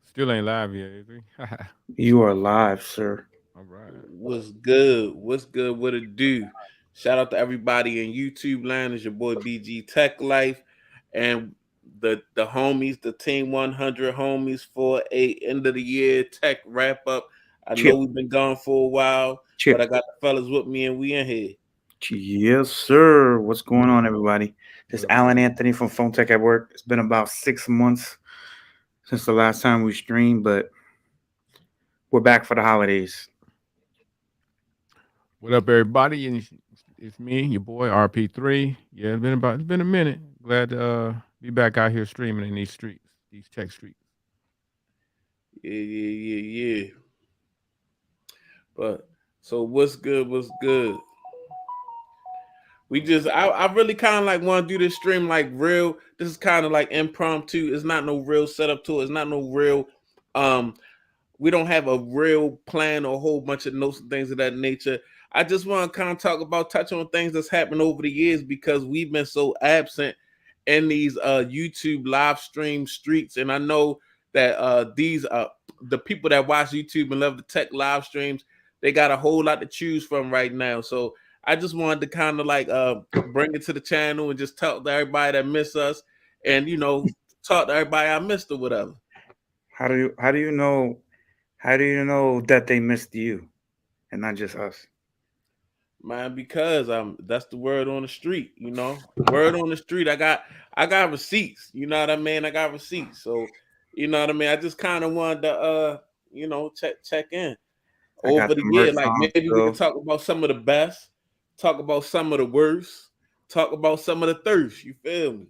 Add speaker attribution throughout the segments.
Speaker 1: Still ain't live yet, is he?
Speaker 2: You are live, sir.
Speaker 1: All right.
Speaker 3: What's good? What's good? What it do? Shout out to everybody in YouTube land. It's your boy BG Tech Life and the homies, the Team 100 homies for a end of the year tech wrap up. I know
Speaker 2: Chip.
Speaker 3: we've been gone for a while,
Speaker 2: Chip.
Speaker 3: but I got the fellas with me and we in here.
Speaker 2: Yes, sir. What's going on, everybody? This is Alan Anthony from Phone Tech at Work. It's been about 6 months since the last time we streamed, but we're back for the holidays.
Speaker 1: What up, everybody? And it's me, your boy RP3. Yeah, it's been a minute. Glad to be back out here streaming in these streets, these tech streets.
Speaker 3: Yeah. But so what's good? What's good? I really kind of like want to do this stream like real. This is kind of like impromptu. It's not no real setup to it. It's not no real we don't have a real plan or a whole bunch of notes and things of that nature. I just want to kind of touch on things that's happened over the years because we've been so absent in these YouTube live stream streets. And I know that these the people that watch YouTube and love the tech live streams, they got a whole lot to choose from right now. So I just wanted to kind of like bring it to the channel and just talk to everybody that miss us and talk to everybody I missed or whatever.
Speaker 2: How do you know that they missed you and not just us?
Speaker 3: Man, because that's the word on the street, Word on the street. I got receipts, you know what I mean? I got receipts. So, you know what I mean? I just kind of wanted to check in over the year. Like maybe we can talk about some of the best, talk about some of the worst, talk about some of the thirst. You feel me?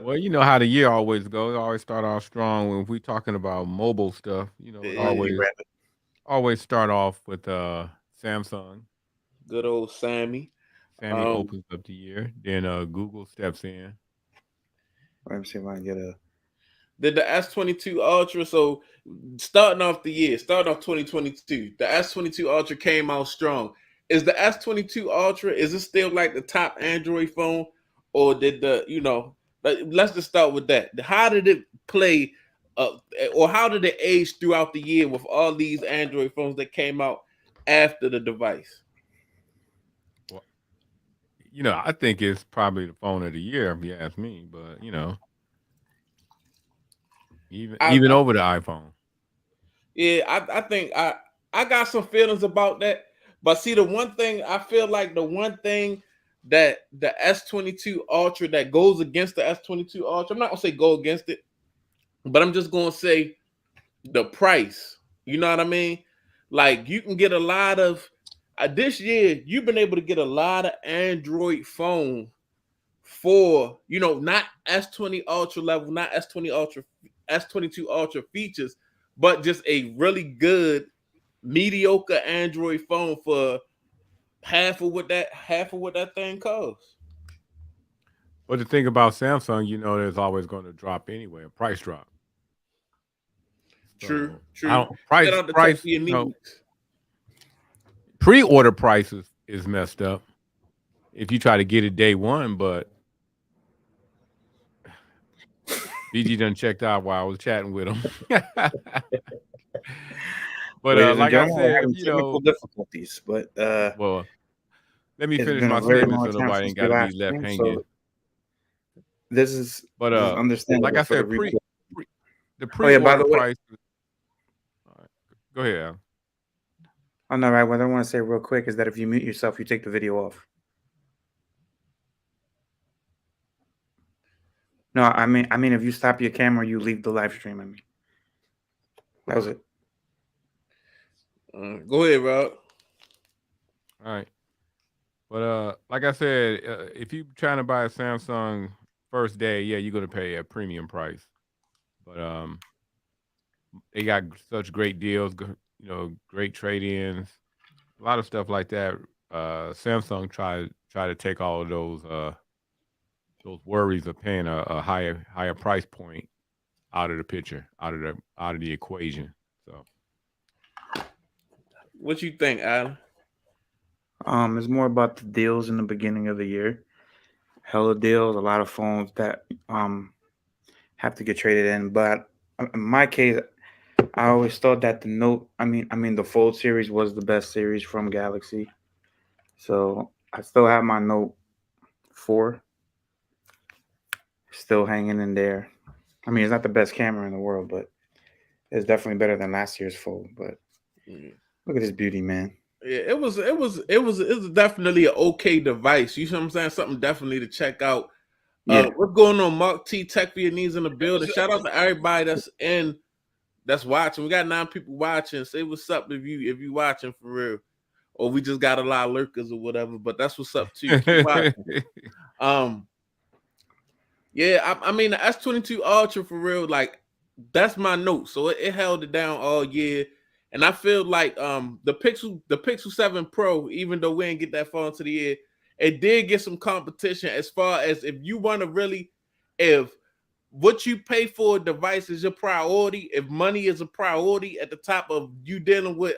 Speaker 1: Well, you know how the year always goes. Always start off strong when we talking about mobile stuff. Always start off with Samsung.
Speaker 3: Good old Sammy.
Speaker 1: Sammy opens up the year. Then Google steps in.
Speaker 2: Let me see if I can get a.
Speaker 3: Did the S22 Ultra? So starting off 2022, the S22 Ultra came out strong. Is the S22 Ultra? Is it still like the top Android phone, or did let's just start with that. How did it play? Or how did it age throughout the year with all these Android phones that came out after the device?
Speaker 1: Well, I think it's probably the phone of the year, if you ask me. But even over the iPhone.
Speaker 3: Yeah, I think I got some feelings about that. But see, the one thing that the S22 Ultra that goes against the S22 Ultra, I'm not gonna say go against it, but I'm just gonna say the price. You know what I mean? Like you can get a lot of this year, you've been able to get a lot of Android phone for not S20 Ultra level, not S20 Ultra, S22 Ultra features, but just a really good mediocre Android phone for half of what that thing costs.
Speaker 1: But the thing about Samsung, there's always going to drop anyway, a price drop.
Speaker 3: True.
Speaker 1: Price. Pre-order prices is messed up if you try to get it day one, but BG done checked out while I was chatting with him. But like I said,
Speaker 2: technical difficulties. But
Speaker 1: well, let me finish my statement so nobody ain't got to be left hanging. So
Speaker 2: this is understandable.
Speaker 1: Like I said, the pre-order price. All right, go ahead, Al.
Speaker 2: Oh no, right. What I want to say real quick is that if you mute yourself, you take the video off. No, I mean, if you stop your camera, you leave the live stream. That was it.
Speaker 3: Go ahead, Rob.
Speaker 1: All right, but like I said, if you're trying to buy a Samsung first day, yeah, you're gonna pay a premium price. But they got such great deals, great trade-ins, a lot of stuff like that. Samsung try to take all of those worries of paying a higher price point out of the picture, out of the equation. So,
Speaker 3: what you think, Alan?
Speaker 2: It's more about the deals in the beginning of the year. Hella deals, a lot of phones that have to get traded in. But in my case, I always thought that the Note, I mean the Fold series was the best series from Galaxy. So I still have my Note 4 still hanging in there. I mean, it's not the best camera in the world, but it's definitely better than last year's Fold. But
Speaker 3: Yeah.
Speaker 2: look at this beauty, man.
Speaker 3: Yeah, it was definitely an okay device. You know what I'm saying? Something definitely to check out.
Speaker 2: Yeah.
Speaker 3: What's going on, Mark T? Tech Vietnamese in the building. Shout out to everybody that's watching. We got 9 people watching. Say what's up if you watching for real, or we just got a lot of lurkers or whatever. But that's what's up too. Keep watching. Yeah, I mean the S22 Ultra for real. Like that's my note. So it held it down all year. And I feel like the Pixel 7 Pro, even though we didn't get that far into the year, it did get some competition as far as if you want to really, if what you pay for a device is your priority, if money is a priority at the top of you dealing with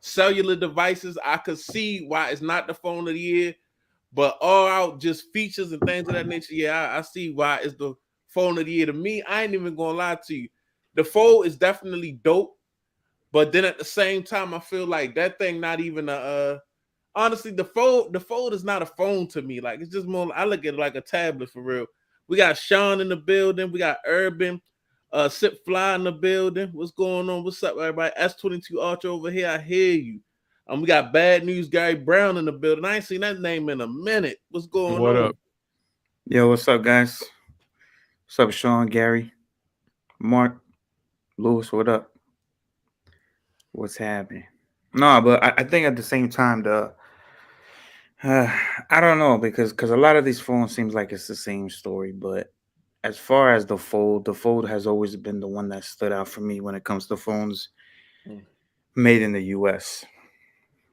Speaker 3: cellular devices, I could see why it's not the phone of the year. But all out just features and things of that nature, yeah, I see why it's the phone of the year. To me, I ain't even gonna lie to you. The Fold is definitely dope. But then at the same time, I feel like that thing not even honestly, the fold is not a phone to me. Like it's just more, I look at it like a tablet for real. We got Sean in the building, we got Urban, Sip Fly in the building. What's going on? What's up, everybody? S22 Ultra over here. I hear you. We got Bad News Gary Brown in the building. I ain't seen that name in a minute. What's going
Speaker 1: What
Speaker 3: on?
Speaker 1: up?
Speaker 2: Yo, what's up, guys? What's up, Sean, Gary, Mark, Lewis? What up? What's happening? No, but I think at the same time, I don't know because a lot of these phones seems like it's the same story. But as far as the Fold has always been the one that stood out for me when it comes to phones
Speaker 3: Mm.
Speaker 2: made in the U.S.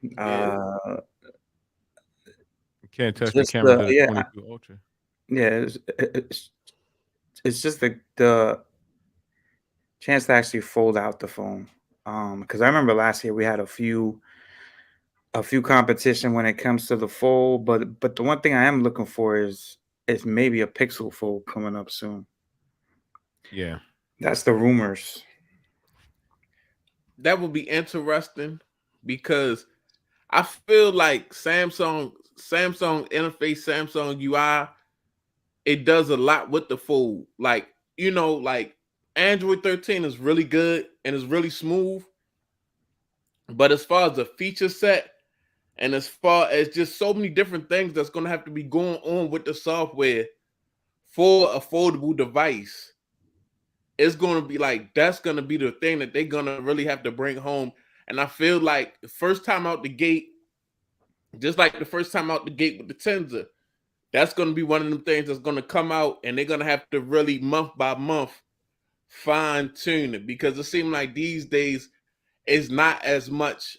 Speaker 3: Yeah.
Speaker 1: You can't touch the
Speaker 2: Just
Speaker 1: camera to the
Speaker 2: yeah,
Speaker 1: 22 Ultra.
Speaker 2: yeah. It's just the chance to actually fold out the phone. Because I remember last year we had a few competition when it comes to the Fold, but the one thing I am looking for is maybe a Pixel Fold coming up soon.
Speaker 1: Yeah.
Speaker 2: That's the rumors.
Speaker 3: That would be interesting because I feel like Samsung interface, Samsung UI, it does a lot with the Fold. Like, like Android 13 is really good and is really smooth. But as far as the feature set and as far as just so many different things that's going to have to be going on with the software for a foldable device, it's going to be like, that's going to be the thing that they're going to really have to bring home. And I feel like the first time out the gate, just like the first time out the gate with the Tensor, that's going to be one of them things that's going to come out and they're going to have to really month by month fine tune it, because it seems like these days it's not as much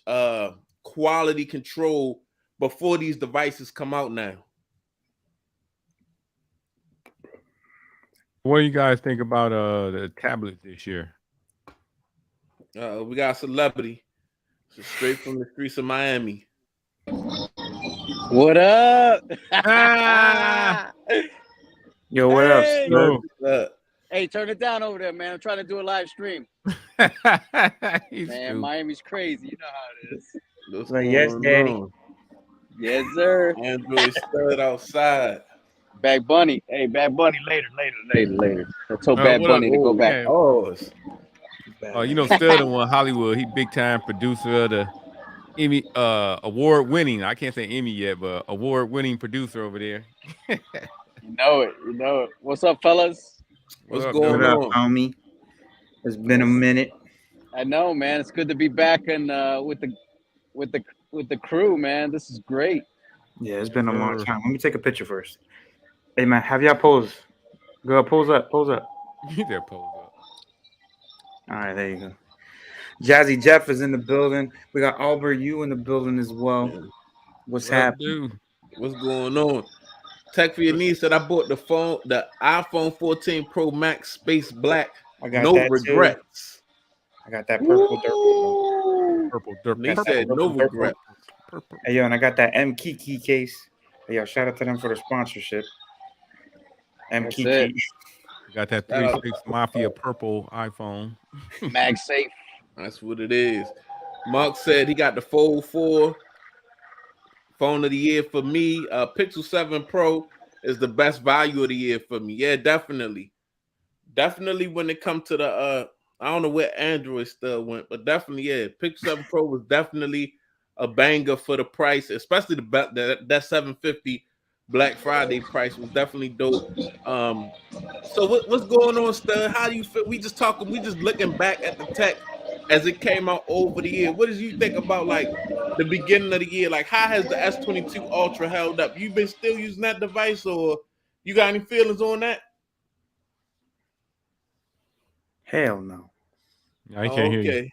Speaker 3: quality control before these devices come out now.
Speaker 1: What do you guys think about the tablet this year?
Speaker 3: We got a celebrity straight from the streets of Miami.
Speaker 4: What up?
Speaker 1: Ah!
Speaker 2: Yo, what
Speaker 4: Hey!
Speaker 2: up?
Speaker 1: Yo.
Speaker 4: Hey, turn it down over there, man. I'm trying to do a live stream.
Speaker 1: He's
Speaker 4: Man,
Speaker 1: stupid.
Speaker 4: Miami's crazy. You know how it is.
Speaker 3: What's
Speaker 2: Like, yes,
Speaker 3: going
Speaker 2: Daddy.
Speaker 3: on?
Speaker 4: Yes, sir.
Speaker 3: Android stud outside.
Speaker 4: Bad Bunny. Hey, Bad Bunny. Later. I told Bad
Speaker 1: What up?
Speaker 4: Bunny to go back.
Speaker 1: Yeah.
Speaker 3: Oh,
Speaker 1: You know, Stud in Hollywood. He big time producer of the Emmy award winning. I can't say Emmy yet, but award winning producer over there.
Speaker 4: You know it. What's up, fellas?
Speaker 3: What's
Speaker 1: up,
Speaker 3: going
Speaker 2: What up,
Speaker 3: on?
Speaker 2: homie? It's been a minute.
Speaker 4: I know, man. It's good to be back and with the crew, man. This is great.
Speaker 2: Yeah, it's been a long
Speaker 1: Sure.
Speaker 2: time. Let me take a picture first. Hey, man, have y'all pose? Girl, pose up.
Speaker 1: He there pose up.
Speaker 2: All right, there you go. Jazzy Jeff is in the building. We got Albert U in the building as well.
Speaker 3: Yeah.
Speaker 2: What's
Speaker 1: What up,
Speaker 2: happening?
Speaker 1: dude?
Speaker 3: What's going on? Tech for your needs said I bought the iPhone 14 Pro Max Space Black.
Speaker 2: I got
Speaker 3: No
Speaker 2: that
Speaker 3: regrets.
Speaker 2: too. I got that purple dirt.
Speaker 1: Purple dirt.
Speaker 3: They
Speaker 1: Purple,
Speaker 3: said no
Speaker 2: purple,
Speaker 3: regrets.
Speaker 2: Hey, yo, and I got that M Kiki case. Hey, yo, shout out to them for the sponsorship. M
Speaker 4: That's
Speaker 2: Kiki.
Speaker 4: it.
Speaker 1: Got that
Speaker 3: Shout out.
Speaker 1: 3.6 Mafia purple iPhone.
Speaker 4: MagSafe.
Speaker 3: That's what it is. Mark said he got the Fold 4 phone of the year for me. Pixel 7 Pro is the best value of the year for me. Yeah, definitely. Definitely when it comes to the I don't know where Android still went, but definitely, yeah, Pixel 7 Pro was definitely a banger for the price, especially that 750 Black Friday price was definitely dope. So what's going on, Stud? How do you feel? We just looking back at the tech as it came out over the year. What did you think about like the beginning of the year? Like, how has the S22 Ultra held up? You been still using that device, or you got any feelings on that?
Speaker 2: Hell no.
Speaker 1: I can't hear you.
Speaker 3: Okay.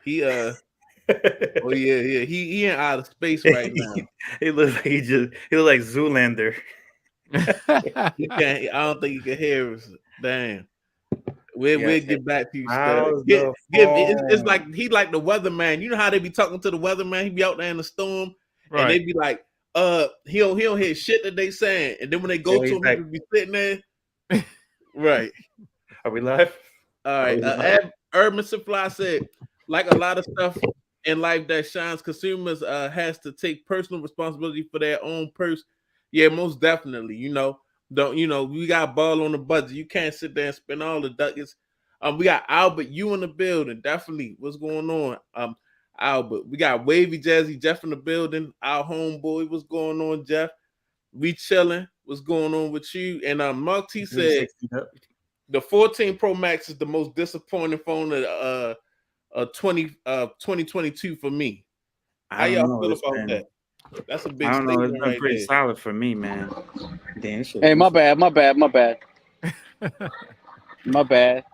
Speaker 3: He oh yeah, he in outer space right now.
Speaker 2: He looks like he look like Zoolander.
Speaker 3: He can't. I don't think he can hear us. Damn. We'll
Speaker 2: Yes,
Speaker 3: get back to you, Stud.
Speaker 2: how's the
Speaker 3: It's
Speaker 2: phone?
Speaker 3: like he like the weatherman. You know how they be talking to the weatherman? He be out there in the storm, and they
Speaker 1: Right.
Speaker 3: be like, he don't hear shit that they saying. And then when they go
Speaker 2: Yeah,
Speaker 3: to
Speaker 2: he's
Speaker 3: him,
Speaker 2: like-
Speaker 3: he be sitting there. Right.
Speaker 2: Are we live?
Speaker 3: All right. Urban Supply said, like a lot of stuff in life that shines, consumers has to take personal responsibility for their own purse. Yeah, most definitely. We got ball on the budget. You can't sit there and spend all the ducats. We got Albert, you in the building. Definitely. What's going on? Albert. We got Wavy Jazzy Jeff in the building. Our homeboy. What's going on, Jeff? We chilling. What's going on with you? And Mark T said the 14 Pro Max is the most disappointing phone of 2022 for me. How y'all feel about that? That's a big
Speaker 2: I don't know. It's
Speaker 3: statement
Speaker 2: been
Speaker 3: right
Speaker 2: pretty
Speaker 3: there.
Speaker 2: solid for me, man. Damn, this shit
Speaker 4: Hey, my
Speaker 2: goofy.
Speaker 4: bad. My bad.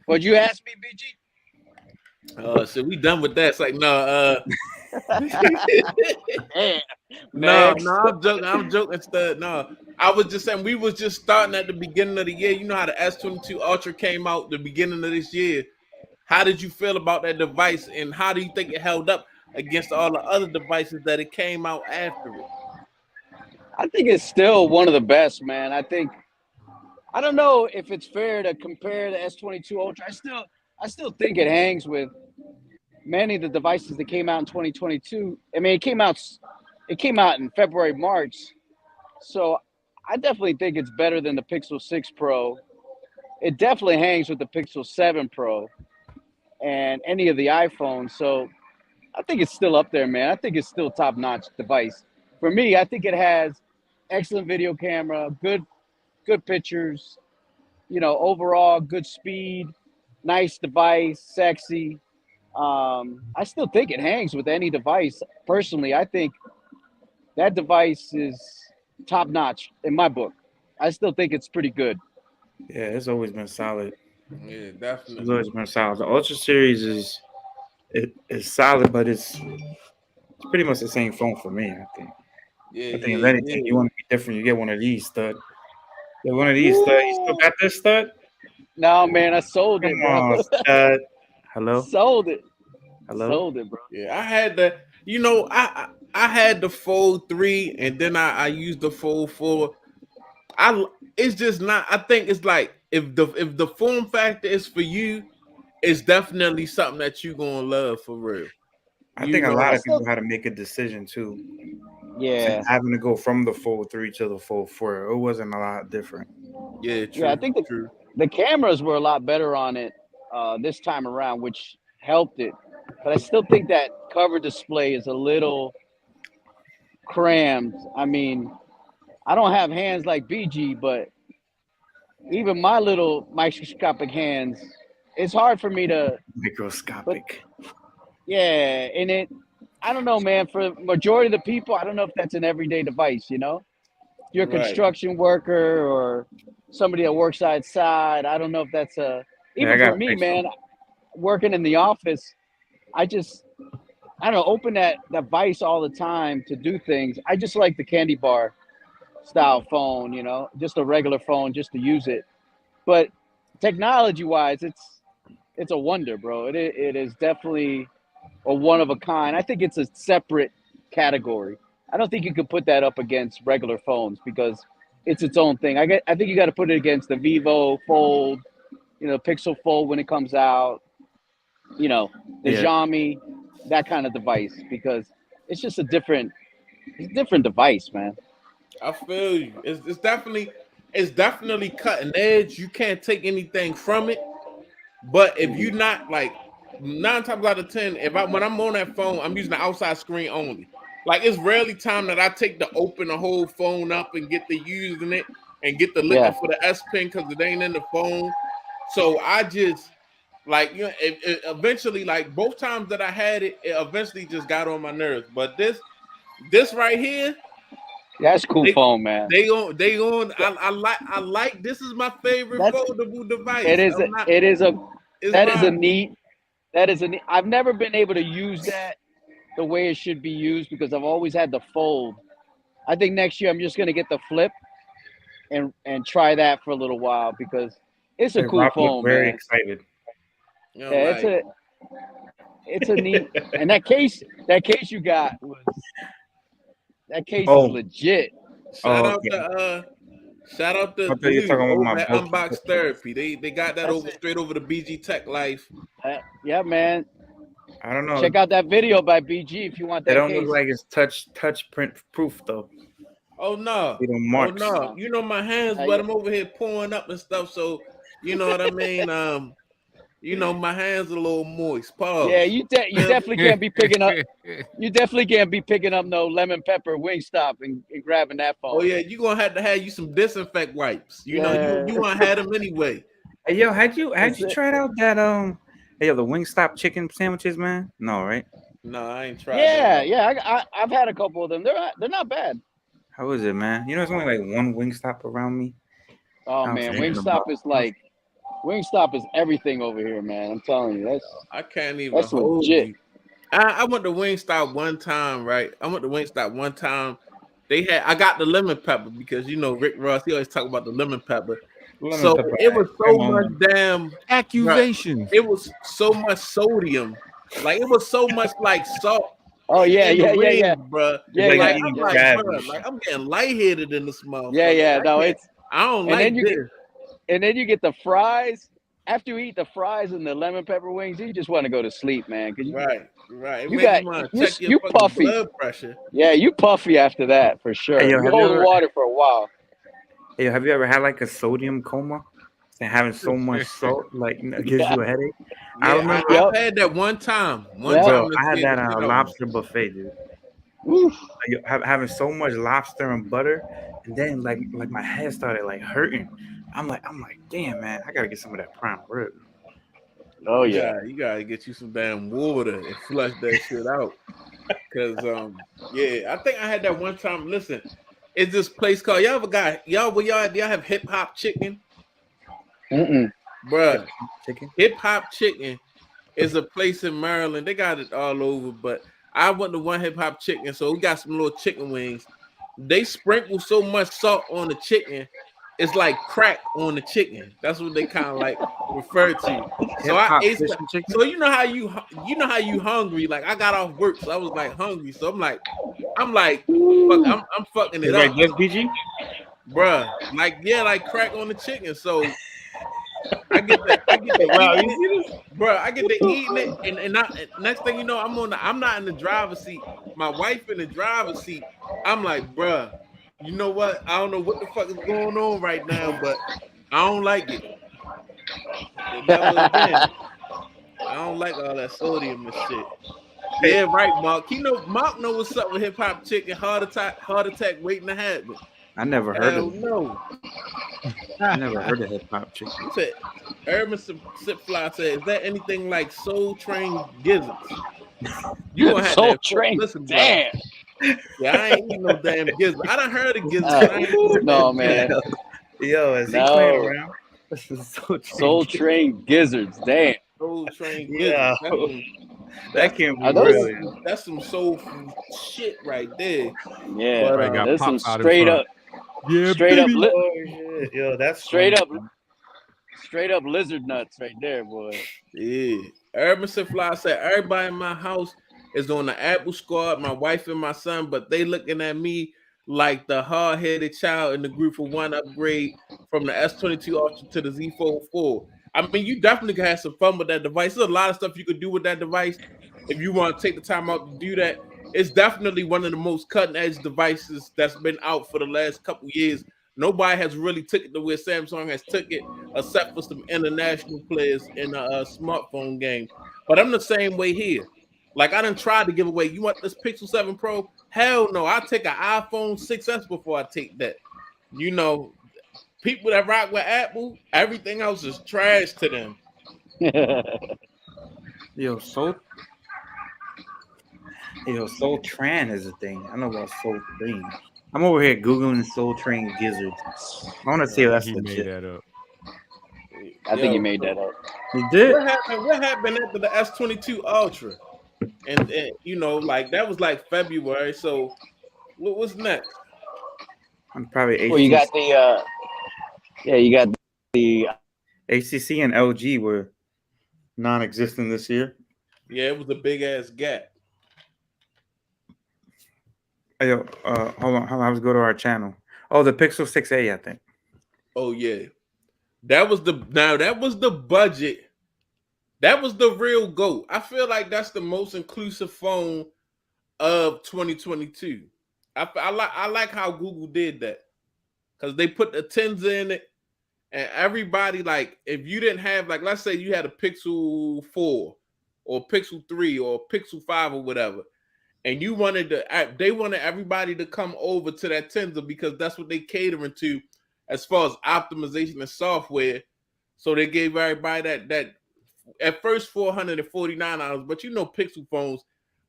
Speaker 4: But you asked me, BG?
Speaker 3: So we done with that. It's like, no,
Speaker 4: Damn.
Speaker 3: no,
Speaker 4: Next.
Speaker 3: I'm joking, Stud. No, I was just saying we was just starting at the beginning of the year. You know how the S22 Ultra came out the beginning of this year. How did you feel about that device, and how do you think it held up against all the other devices that it came out after it?
Speaker 4: I think it's still one of the best, man. I don't know if it's fair to compare the S22 Ultra. I still think it hangs with many of the devices that came out in 2022. I mean, it came out in February, March. So I definitely think it's better than the Pixel 6 Pro. It definitely hangs with the Pixel 7 Pro and any of the iPhones. So I think it's still up there, man. I think it's still top-notch device. For me, I think it has excellent video camera, good pictures, overall good speed, nice device, sexy. I still think it hangs with any device. Personally, I think that device is top notch in my book. I still think it's pretty good.
Speaker 2: Yeah, it's always been solid.
Speaker 3: Yeah,
Speaker 2: It's
Speaker 3: definitely.
Speaker 2: always been solid. The Ultra series is solid, but it's pretty much the same phone for me. I think.
Speaker 3: Yeah,
Speaker 2: I think if anything, you want to be different, you get one of these, Stud. Get one of these, Stud. You still got this, Stud?
Speaker 4: No, man, I sold it,
Speaker 2: Come
Speaker 4: bro.
Speaker 2: on, Stud. Hello,
Speaker 4: Sold it.
Speaker 2: hello.
Speaker 4: Sold it, bro.
Speaker 3: Yeah, I had the, I had the Fold 3, and then I used the Fold 4. It's just not. I think it's like if the form factor is for you, it's definitely something that you gonna love for real.
Speaker 2: I
Speaker 3: You
Speaker 2: think a
Speaker 3: know,
Speaker 2: lot
Speaker 4: I
Speaker 2: of
Speaker 4: still-
Speaker 2: people had to make a decision too.
Speaker 4: Yeah.
Speaker 2: Having to go from the Fold 3 to the Fold 4, it wasn't a lot different.
Speaker 3: Yeah, true.
Speaker 4: Yeah, I think
Speaker 3: true.
Speaker 4: the cameras were a lot better on it this time around, which helped it. But I still think that cover display is a little crammed. I mean, I don't have hands like BG, but even my little microscopic hands, it's hard for me to,
Speaker 2: Microscopic.
Speaker 4: yeah. And I don't know, man, for majority of the people, I don't know if that's an everyday device, If you're a
Speaker 3: Right.
Speaker 4: construction worker or somebody that works outside, I don't know if that's
Speaker 2: I
Speaker 4: even
Speaker 2: got
Speaker 4: for
Speaker 2: a
Speaker 4: me,
Speaker 2: picture.
Speaker 4: man, working in the office, I don't know, open that device all the time to do things. I just like the candy bar style phone, just a regular phone just to use it. But technology wise, it's a wonder, bro. It is definitely a one of a kind. I think it's a separate category. I don't think you could put that up against regular phones because it's its own thing. I think you got to put it against the Vivo Fold, Pixel Fold when it comes out, the
Speaker 2: Yeah.
Speaker 4: Xiaomi, that kind of device, because it's just a different device, man.
Speaker 3: I feel you. It's definitely cutting edge. You can't take anything from it. But if you're not like 9 times out of 10, when I'm on that phone, I'm using the outside screen only. Like it's rarely time that I take to open the whole phone up and get to using it and get the looking for the S Pen because it ain't in the phone. So I just like it eventually, like both times that I had it, it eventually just got on my nerves. But this right here,
Speaker 4: that's a cool phone, man.
Speaker 3: They on. I like. This is my favorite foldable device.
Speaker 4: That is a neat. I've never been able to use that the way it should be used because I've always had the fold. I think next year I'm just gonna get the flip and try that for a little while because it's a cool phone,
Speaker 2: very
Speaker 4: man.
Speaker 2: Excited.
Speaker 4: Yeah, it's a neat. And that case you got was. That case is legit.
Speaker 3: Shout out to Blue over at Unbox Therapy. They got that straight over to BG Tech Life.
Speaker 4: Yeah, man.
Speaker 2: I don't know.
Speaker 4: Check out that video by BG if you want that.
Speaker 2: They don't look like it's touch print proof though.
Speaker 3: Oh no.
Speaker 2: Marks.
Speaker 3: Oh no. My hands, but I'm over here pouring up and stuff. So you know what I mean. My hands are a little moist. Pause.
Speaker 4: Yeah, you definitely can't be picking up. You definitely can't be picking up no lemon pepper Wingstop and grabbing that phone.
Speaker 3: Oh yeah, you gonna have to have you some disinfect wipes. You want to have them anyway.
Speaker 2: Hey yo, had you tried out that the Wingstop chicken sandwiches, man? No, right?
Speaker 3: No, I ain't tried.
Speaker 4: Yeah. I've had a couple of them. They're not bad.
Speaker 2: How is it, man? There's only like one Wingstop around me.
Speaker 4: Oh man, Wingstop is everything over here, man. I'm telling you,
Speaker 3: I can't even. That's legit. I went to Wingstop one time, right? I got the lemon pepper because Rick Ross, he always talk about the lemon pepper. It was so much damn
Speaker 1: accusations.
Speaker 3: It was so much sodium, like it was so much like salt.
Speaker 4: Oh yeah,
Speaker 3: bro. I'm getting lightheaded in this motherfucker.
Speaker 4: Yeah. No,
Speaker 3: I don't like this.
Speaker 4: And then you get the fries. After you eat the fries and the lemon pepper wings, you just want to go to sleep, man.
Speaker 3: Right.
Speaker 4: You puffy.
Speaker 3: Blood pressure.
Speaker 4: Yeah, you puffy after that for sure.
Speaker 2: Hey, yo,
Speaker 4: you hold water for a while.
Speaker 2: Hey, have you ever had like a sodium coma and having so much salt gives you a headache?
Speaker 3: Yeah, I remember I had that one time.
Speaker 2: Bro, I had that lobster buffet, dude. Having so much lobster and butter, and then like my head started hurting. I'm like, damn, man, I gotta get some of that prime rib.
Speaker 4: Oh yeah,
Speaker 3: you gotta get you some damn water and flush that shit out. Cause I think I had that one time. Listen, it's this place called y'all have Hip Hop Chicken? Bruh, Hip Hop Chicken is a place in Maryland. They got it all over, but I went to one Hip Hop Chicken, so we got some little chicken wings. They sprinkle so much salt on the chicken. It's like crack on the chicken. That's what they kind of refer to. So I ate chicken. So you know how you hungry. Like I got off work, so I was hungry. So I'm like, fuck, I'm fucking it up.
Speaker 2: Yes, BG,
Speaker 3: bruh. Like crack on the chicken. So I get the bro. I get to eating it, and next thing you know, I'm not in the driver's seat. My wife in the driver's seat. I'm like, bruh. You know what? I don't know what the fuck is going on right now, but I don't like it. I don't like all that sodium and shit. Yeah, right, Mark. Mark know what's up with Hip Hop Chicken. Heart attack waiting to happen.
Speaker 2: I never heard of it.
Speaker 3: No.
Speaker 2: I never heard of Hip Hop Chicken.
Speaker 3: Urban Sipfly said, "Is that anything like Soul Train Gizzards?" You gonna have
Speaker 4: Soul Train?
Speaker 3: Listen,
Speaker 4: damn.
Speaker 3: Yeah, I ain't eating no damn gizzards. I done heard of gizzards.
Speaker 4: No, man.
Speaker 2: Yo, is he playing around?
Speaker 4: Soul Train Gizzards. Damn.
Speaker 3: Soul Train Gizzards.
Speaker 2: That can't be real.
Speaker 3: That's some soul food shit right there.
Speaker 4: Yeah,
Speaker 1: but,
Speaker 4: there's some straight up. Yeah, straight up.
Speaker 2: Yo, that's
Speaker 4: straight up lizard nuts right there, boy.
Speaker 3: Yeah. Urban Sipfly said, everybody in my house is on the Apple squad, my wife and my son, but they looking at me like the hard-headed child in the group for one upgrade from the S22 Ultra to the Z Fold 4. I mean, you definitely can have some fun with that device. There's a lot of stuff you could do with that device if you want to take the time out to do that. It's definitely one of the most cutting-edge devices that's been out for the last couple years. Nobody has really took it the way Samsung has took it, except for some international players in a smartphone game. But I'm the same way here. Like, I done tried to give away. You want this Pixel 7 Pro? Hell no. I take an iPhone 6S before I take that. You know, people that rock with Apple, everything else is trash to them.
Speaker 2: Yo, Soul Tran is a thing. I know about Soul Train. I'm over here Googling Soul Train gizzards. I want to see if that's
Speaker 1: He made
Speaker 2: legit.
Speaker 1: that up.
Speaker 4: I think you made that up.
Speaker 2: You did?
Speaker 3: What happened after the S22 Ultra? And you know, like that was like February. So what's next?
Speaker 2: I'm probably
Speaker 4: Well, you got the you got the
Speaker 2: HTC and LG were non-existent this year.
Speaker 3: Yeah, it was a big ass gap.
Speaker 2: Hey, yo, hold on. Let's go to our channel. Oh, the Pixel 6a, I think.
Speaker 3: Oh yeah, that was the budget. That was the real GOAT. I feel like that's the most inclusive phone of 2022. I like how Google did that because they put the 10s in it, and everybody, like, if you didn't have, like, let's say you had a Pixel 4 or Pixel 3 or Pixel 5 or whatever, and you wanted they wanted everybody to come over to that 10s because that's what they catering to as far as optimization and software. So they gave everybody that at first $449, but you know Pixel phones,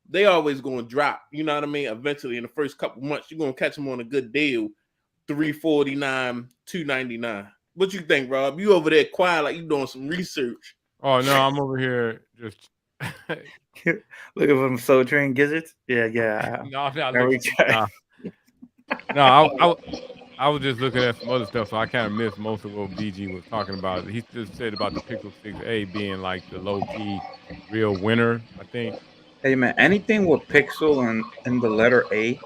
Speaker 3: they always going to drop. You know what I mean? Eventually, in the first couple months, you're going to catch them on a good deal, $349, $299. What you think, Rob? You over there quiet like you doing some research.
Speaker 1: Oh no, I'm over here just
Speaker 2: Looking for some Soul Train gizzards. Yeah.
Speaker 1: no, I'm not
Speaker 2: There we
Speaker 1: looking.
Speaker 2: go.
Speaker 1: No, I was just looking at some other stuff, so I kind of missed most of what BG was talking about. He just said about the Pixel 6a being like the low key real winner, I think.
Speaker 2: Hey man, anything with Pixel and the letter A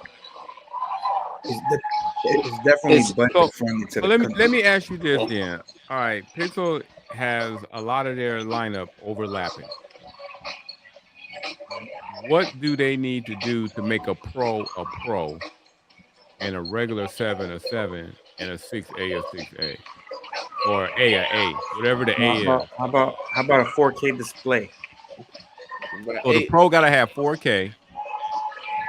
Speaker 2: is definitely budget friendly to
Speaker 1: So
Speaker 2: the
Speaker 1: let me ask you this then. All right, Pixel has a lot of their lineup overlapping. What do they need to do to make a Pro, and a regular 7 a 7, and a 6A a 6A, or A, whatever the A is?
Speaker 2: How about a 4K display?
Speaker 1: So the Pro gotta have 4K.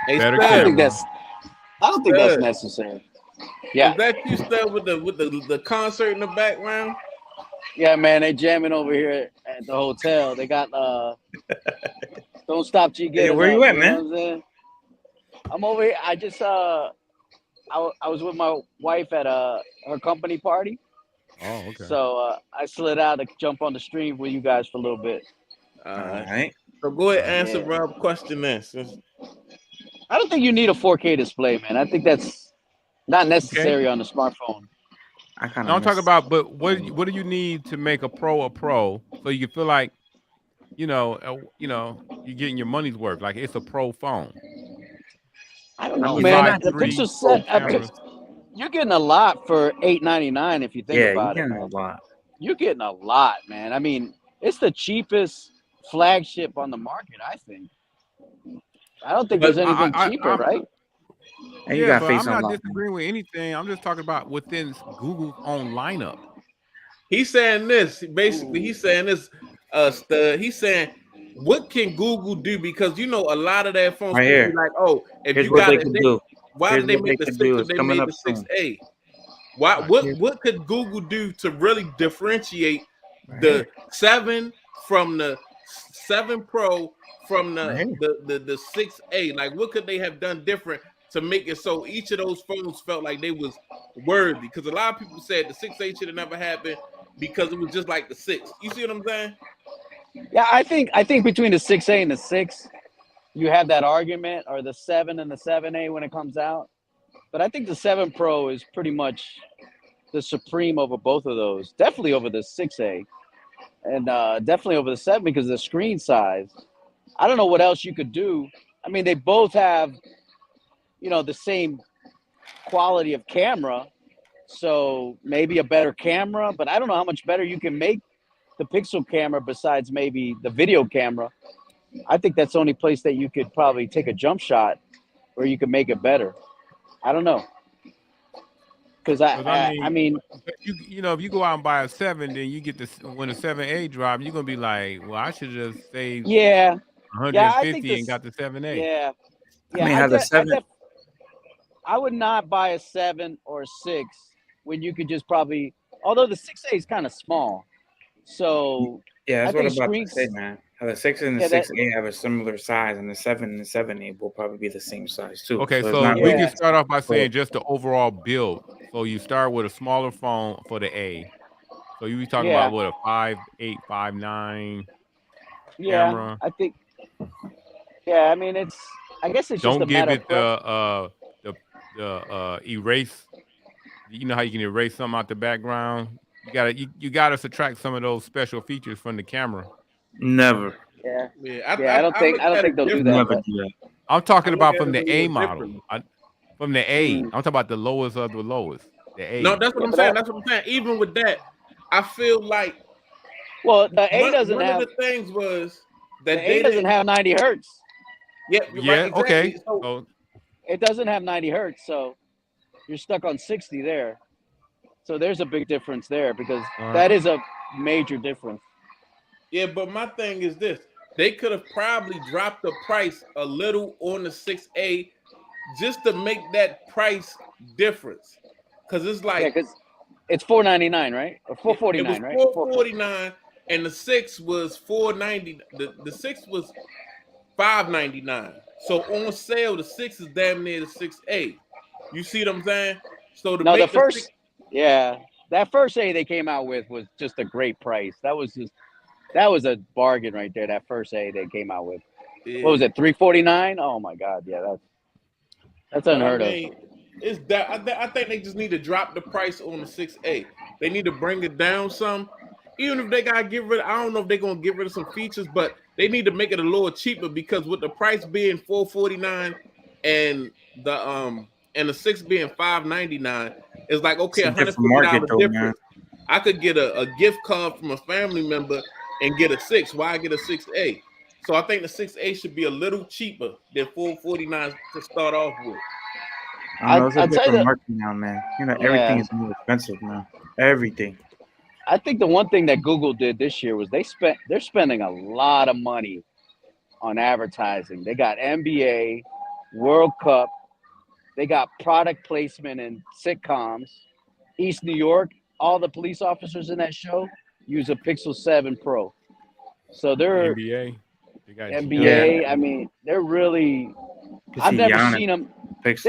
Speaker 1: Better
Speaker 4: I don't think
Speaker 1: camera.
Speaker 4: that's necessary. Yeah.
Speaker 3: Is that you still with the concert in the background?
Speaker 4: Yeah, man, they jamming over here at the hotel. They got Don't Stop G Get
Speaker 2: Hey, where
Speaker 4: Up,
Speaker 2: you at,
Speaker 4: know
Speaker 2: man?
Speaker 4: what I'm saying? I'm over here. I just I was with my wife at her company party.
Speaker 1: Oh, okay.
Speaker 4: So I slid out to jump on the stream with you guys for a little bit.
Speaker 2: All right.
Speaker 3: So go ahead and answer
Speaker 4: Yeah.
Speaker 3: Rob's question then.
Speaker 4: I don't think you need a 4K display, man. I think that's not necessary on the smartphone.
Speaker 2: I kind
Speaker 1: Now
Speaker 2: of
Speaker 1: I'm talking about, but what do you need to make a Pro so you can feel like, you're getting your money's worth, like it's a Pro phone.
Speaker 4: I don't know,
Speaker 1: Like
Speaker 4: man.
Speaker 1: the
Speaker 4: The
Speaker 1: 5.3
Speaker 4: Pixel set,
Speaker 1: cameras.
Speaker 4: you're getting a lot for $899 if you think
Speaker 2: yeah,
Speaker 4: about
Speaker 2: you're
Speaker 4: it.
Speaker 2: getting a lot.
Speaker 4: You're getting a lot, man. I mean, it's the cheapest flagship on the market, I think. I don't think
Speaker 3: But
Speaker 4: there's anything cheaper,
Speaker 1: I'm-
Speaker 4: right?
Speaker 2: And you got
Speaker 1: but
Speaker 2: Face
Speaker 1: I'm not
Speaker 2: Unlock.
Speaker 1: disagreeing with anything. I'm just talking about within Google's own lineup.
Speaker 3: He's saying this. Basically, he's saying this. Stud. He's saying, what can Google do? Because a lot of their phones
Speaker 2: Right
Speaker 3: can
Speaker 2: here.
Speaker 3: be like, oh, if
Speaker 2: Here's
Speaker 3: you
Speaker 2: what
Speaker 3: got
Speaker 2: they
Speaker 3: it,
Speaker 2: can do.
Speaker 3: why
Speaker 2: Here's
Speaker 3: did they
Speaker 2: what
Speaker 3: make
Speaker 2: they
Speaker 3: the
Speaker 2: can
Speaker 3: 6
Speaker 2: do.
Speaker 3: if
Speaker 2: It's
Speaker 3: they
Speaker 2: coming
Speaker 3: made
Speaker 2: up
Speaker 3: the
Speaker 2: soon.
Speaker 3: 6A? Why? What could Google do to really differentiate the 7 from the 7 Pro from the 6A? Like, what could they have done different to make it so each of those phones felt like they was worthy? Because a lot of people said the 6A should have never happened because it was just like the 6. You see what I'm saying?
Speaker 4: Yeah, I think between the 6A and the 6, you have that argument, or the 7 and the 7A when it comes out. But I think the 7 Pro is pretty much the supreme over both of those. Definitely over the 6A, and definitely over the 7 because of the screen size. I don't know what else you could do. I mean, they both have, the same quality of camera, so maybe a better camera, but I don't know how much better you can make the pixel camera besides maybe the video camera. I think that's the only place that you could probably take a jump shot where you can make it better. I don't know. Because I mean,
Speaker 1: if you go out and buy a 7, then you get when the 7A drop, you're gonna be like, well, I should just saved
Speaker 4: yeah,
Speaker 1: 150 and got the 7A.
Speaker 4: yeah.
Speaker 2: I mean, has a 7.
Speaker 4: I would not buy a 7 or a 6 when you could just probably, although the 6A is kind of small. So
Speaker 2: Yeah, that's
Speaker 4: I
Speaker 2: what I'm
Speaker 4: think
Speaker 2: about
Speaker 4: screens-
Speaker 2: to say, man. How the 6 and the
Speaker 4: Yeah, that-
Speaker 2: 6A have a similar size, and the 7 and the 7A will probably be the same size too.
Speaker 1: Okay,
Speaker 2: it's
Speaker 1: so
Speaker 2: not
Speaker 1: we
Speaker 2: like-
Speaker 1: can start off by saying just the overall build. So you start with a smaller phone for the A. So you be talking
Speaker 4: Yeah.
Speaker 1: about what, a 5.8, 5.9
Speaker 4: yeah,
Speaker 1: camera.
Speaker 4: I think. Yeah, I mean, I guess it's just
Speaker 1: Don't
Speaker 4: a
Speaker 1: give
Speaker 4: matter
Speaker 1: it
Speaker 4: of
Speaker 1: the erase. You know how you can erase something out the background. You gotta subtract some of those special features from the camera.
Speaker 2: Never.
Speaker 4: Yeah,
Speaker 3: Yeah,
Speaker 4: I don't think they'll do that.
Speaker 2: Never
Speaker 4: But,
Speaker 2: do that.
Speaker 1: I'm talking
Speaker 3: I look
Speaker 1: about
Speaker 3: at
Speaker 1: from
Speaker 3: it
Speaker 1: the
Speaker 3: a
Speaker 1: A
Speaker 3: little
Speaker 1: model.
Speaker 3: different.
Speaker 1: From the A.
Speaker 4: Mm.
Speaker 1: I'm talking about the lowest of the lowest. The A.
Speaker 3: No, that's what
Speaker 4: Yeah,
Speaker 3: I'm
Speaker 4: but
Speaker 3: saying. That's what I'm saying. Even with that, I feel like
Speaker 4: well, the A doesn't
Speaker 3: one
Speaker 4: have
Speaker 3: of the things was that
Speaker 4: the A doesn't have 90 hertz.
Speaker 3: Yeah, you're
Speaker 1: Yeah,
Speaker 3: right, exactly.
Speaker 1: okay.
Speaker 3: So,
Speaker 1: So
Speaker 4: It doesn't have 90 hertz, so you're stuck on 60 there. So there's a big difference there because that is a major difference.
Speaker 3: yeah, but my thing is this: they could have probably dropped the price a little on the 6A just to make that price difference. Because it's
Speaker 4: Yeah,
Speaker 3: like
Speaker 4: because it's $499, right? Or $449,
Speaker 3: it
Speaker 4: right?
Speaker 3: was $449, and the 6 was $490. The 6 was $599. So on sale, the 6 is damn near the 6A. You see what I'm saying? So to
Speaker 4: No,
Speaker 3: make
Speaker 4: the first,
Speaker 3: 6,
Speaker 4: that first A they came out with was just a great price. That was a bargain right there. That first A they came out with.
Speaker 3: yeah.
Speaker 4: What was it? $349? Oh my God, yeah, that's
Speaker 3: But
Speaker 4: unheard
Speaker 3: I
Speaker 4: of.
Speaker 3: mean, it's that I think they just need to drop the price on the 6A. They need to bring it down some. Even if they gotta get rid of, I don't know if they're gonna get rid of some features, but they need to make it a little cheaper because with the price being $449 and the 6 being $599, it's like okay,
Speaker 2: It's a different market,
Speaker 3: $150
Speaker 2: though,
Speaker 3: difference. I could get a gift card from a family member and get a 6. Why get a 6A? So I think the 6A should be a little cheaper than $449 to start off with.
Speaker 2: I don't know, it's a
Speaker 4: I'd say
Speaker 2: different
Speaker 4: that-
Speaker 2: market now, man.
Speaker 4: Yeah.
Speaker 2: Everything is more expensive now. Everything.
Speaker 4: I think the one thing that Google did this year was they're spending a lot of money on advertising. They got NBA, World Cup, they got product placement in sitcoms. East New York, all the police officers in that show use a Pixel 7 Pro. So they're
Speaker 1: NBA. They got
Speaker 4: NBA. I mean, they're really.
Speaker 2: You
Speaker 4: I've
Speaker 2: see
Speaker 4: never
Speaker 2: Giannis,
Speaker 4: seen them.
Speaker 2: Pixel.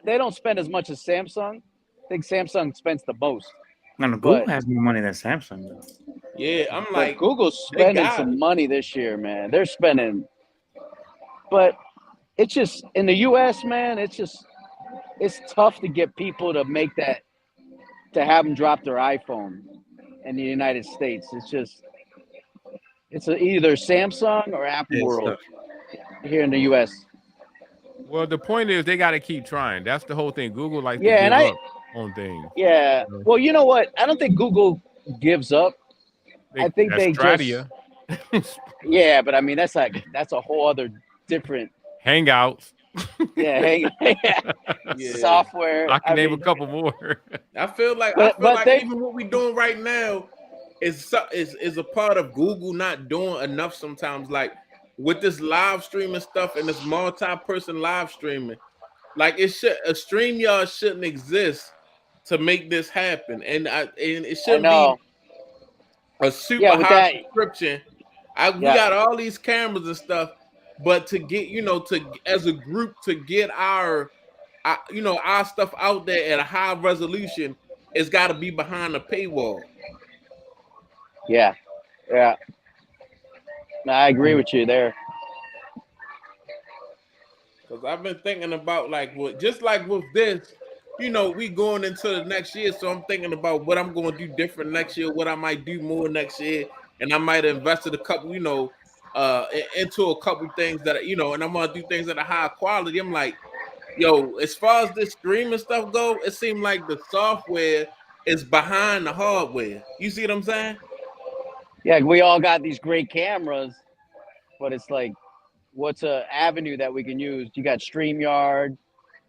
Speaker 4: They don't spend as much as Samsung. I think Samsung spends the most.
Speaker 2: No, Google
Speaker 4: but-
Speaker 2: has more money than Samsung, though.
Speaker 3: Yeah, I'm
Speaker 4: But
Speaker 3: like,
Speaker 4: Google's
Speaker 3: they
Speaker 4: spending
Speaker 3: got
Speaker 4: some
Speaker 3: it.
Speaker 4: money this year, man. They're spending, but it's just in the U.S., man. It's tough to get people to make that, to have them drop their iPhone in the United States. It's either Samsung or Apple
Speaker 2: It's
Speaker 4: World
Speaker 2: tough.
Speaker 4: here in the U.S.
Speaker 1: Well, the point is they got to keep trying. That's the whole thing. Google likes
Speaker 4: Yeah,
Speaker 1: to
Speaker 4: and
Speaker 1: give up on things.
Speaker 4: Yeah. Well, you know what? I don't think Google gives up. I think
Speaker 1: that's
Speaker 4: they
Speaker 1: Stratia.
Speaker 4: Yeah, but I mean that's a whole other different
Speaker 1: Hangouts.
Speaker 3: Yeah.
Speaker 4: software.
Speaker 1: I can name
Speaker 4: mean,
Speaker 1: a couple more.
Speaker 3: I feel like
Speaker 4: But they-
Speaker 3: even what we're doing right now is a part of Google not doing enough sometimes. Like with this live streaming stuff and this multi-person live streaming, like a StreamYard shouldn't exist to make this happen, and it
Speaker 4: I
Speaker 3: should
Speaker 4: know.
Speaker 3: be a super
Speaker 4: Yeah, with
Speaker 3: high
Speaker 4: that-
Speaker 3: subscription. We
Speaker 4: Yeah.
Speaker 3: got all these cameras and stuff, but to get as a group to get our stuff out there at a high resolution, it's got to be behind a paywall.
Speaker 4: Yeah. No, I agree with you there.
Speaker 3: Because I've been thinking about just like with this, we going into the next year, so I'm thinking about what I'm going to do different next year, what I might do more next year, and I might have invested a couple, into a couple things that and I want to do things at a high quality. I'm like, yo, as far as this streaming stuff go, it seemed like the software is behind the hardware. You see what I'm saying?
Speaker 4: Yeah, we all got these great cameras, but it's like, what's a avenue that we can use? You got StreamYard.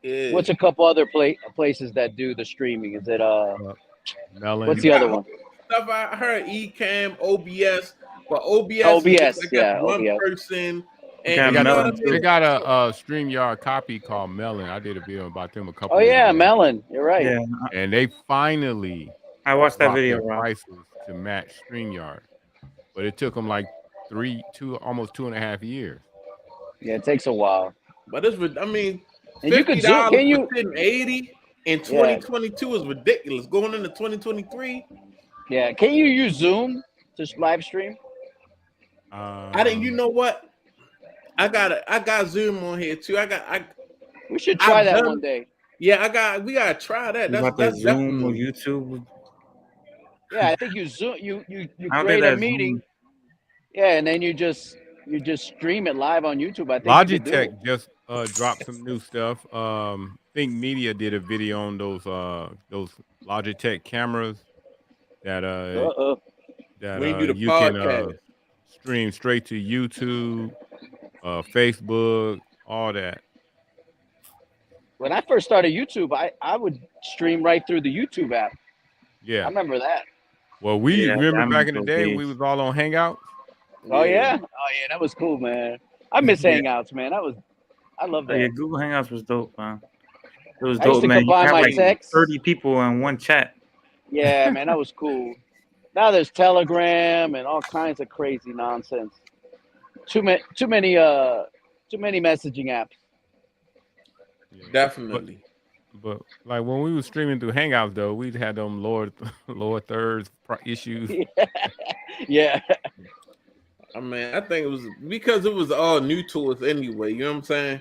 Speaker 3: Yeah.
Speaker 4: What's a couple other places that do the streaming? Is it
Speaker 1: Melon.
Speaker 4: what's the other one?
Speaker 3: Stuff I heard Ecamm, OBS, but OBS,
Speaker 4: OBS,
Speaker 3: is just like
Speaker 4: yeah,
Speaker 3: that one
Speaker 4: OBS.
Speaker 3: person.
Speaker 2: Got
Speaker 3: And you know what I
Speaker 2: Melon,
Speaker 3: mean?
Speaker 1: They got a StreamYard copy called Melon. I did a video about them a couple.
Speaker 4: Oh
Speaker 1: years
Speaker 4: yeah,
Speaker 1: ago.
Speaker 4: Melon. You're right.
Speaker 2: yeah,
Speaker 1: And they finally
Speaker 2: I watched that
Speaker 1: dropped
Speaker 2: video,
Speaker 1: their
Speaker 2: Rob.
Speaker 1: prices to match StreamYard, but it took them like almost 2.5 years.
Speaker 4: Yeah, it takes a while.
Speaker 3: But it's, I mean,
Speaker 4: And you could
Speaker 3: $50
Speaker 4: zoom. Can you?
Speaker 3: for 1080 in 2022 is ridiculous. Going into 2023,
Speaker 4: Yeah. Can you use Zoom to live stream?
Speaker 3: I didn't. You know what? I got Zoom on here too.
Speaker 4: We should try
Speaker 3: I've
Speaker 4: that
Speaker 3: done-
Speaker 4: one day.
Speaker 3: Yeah, we gotta try that.
Speaker 2: You got
Speaker 3: That's
Speaker 2: the Zoom or
Speaker 3: definitely.
Speaker 2: YouTube.
Speaker 4: Yeah, I think you Zoom. You
Speaker 2: I don't
Speaker 4: create
Speaker 2: think
Speaker 4: a
Speaker 2: that's
Speaker 4: meeting.
Speaker 2: Zoom.
Speaker 4: Yeah, and then you just stream it live on YouTube. I think you could do it.
Speaker 1: Logitech just dropped some new stuff. Think Media did a video on those Logitech cameras that
Speaker 3: We do the
Speaker 1: you can
Speaker 3: podcast.
Speaker 1: stream straight to YouTube, Facebook, all that.
Speaker 4: When I first started YouTube, I would stream right through the YouTube app. I
Speaker 1: Yeah.
Speaker 4: remember that.
Speaker 1: Well, we
Speaker 2: Yeah,
Speaker 1: remember
Speaker 2: I'm
Speaker 1: back in the
Speaker 2: so
Speaker 1: day
Speaker 2: big.
Speaker 1: we was all on Hangouts.
Speaker 4: Oh yeah, that was cool, man. I miss
Speaker 2: Yeah.
Speaker 4: Hangouts, man. I love
Speaker 2: Oh, yeah,
Speaker 4: that.
Speaker 2: Google Hangouts was dope, man. It was
Speaker 4: I used
Speaker 2: dope,
Speaker 4: to
Speaker 2: man. You
Speaker 4: combine
Speaker 2: have
Speaker 4: my
Speaker 2: like
Speaker 4: texts.
Speaker 2: 30 people in one chat.
Speaker 4: Yeah, man, that was cool. Now there's Telegram and all kinds of crazy nonsense. Too many messaging apps.
Speaker 1: Yeah.
Speaker 3: Definitely.
Speaker 1: But like when we was streaming through Hangouts though, we had them lower thirds issues.
Speaker 4: Yeah.
Speaker 3: I mean, I think it was because it was all new to us anyway. You know what I'm saying?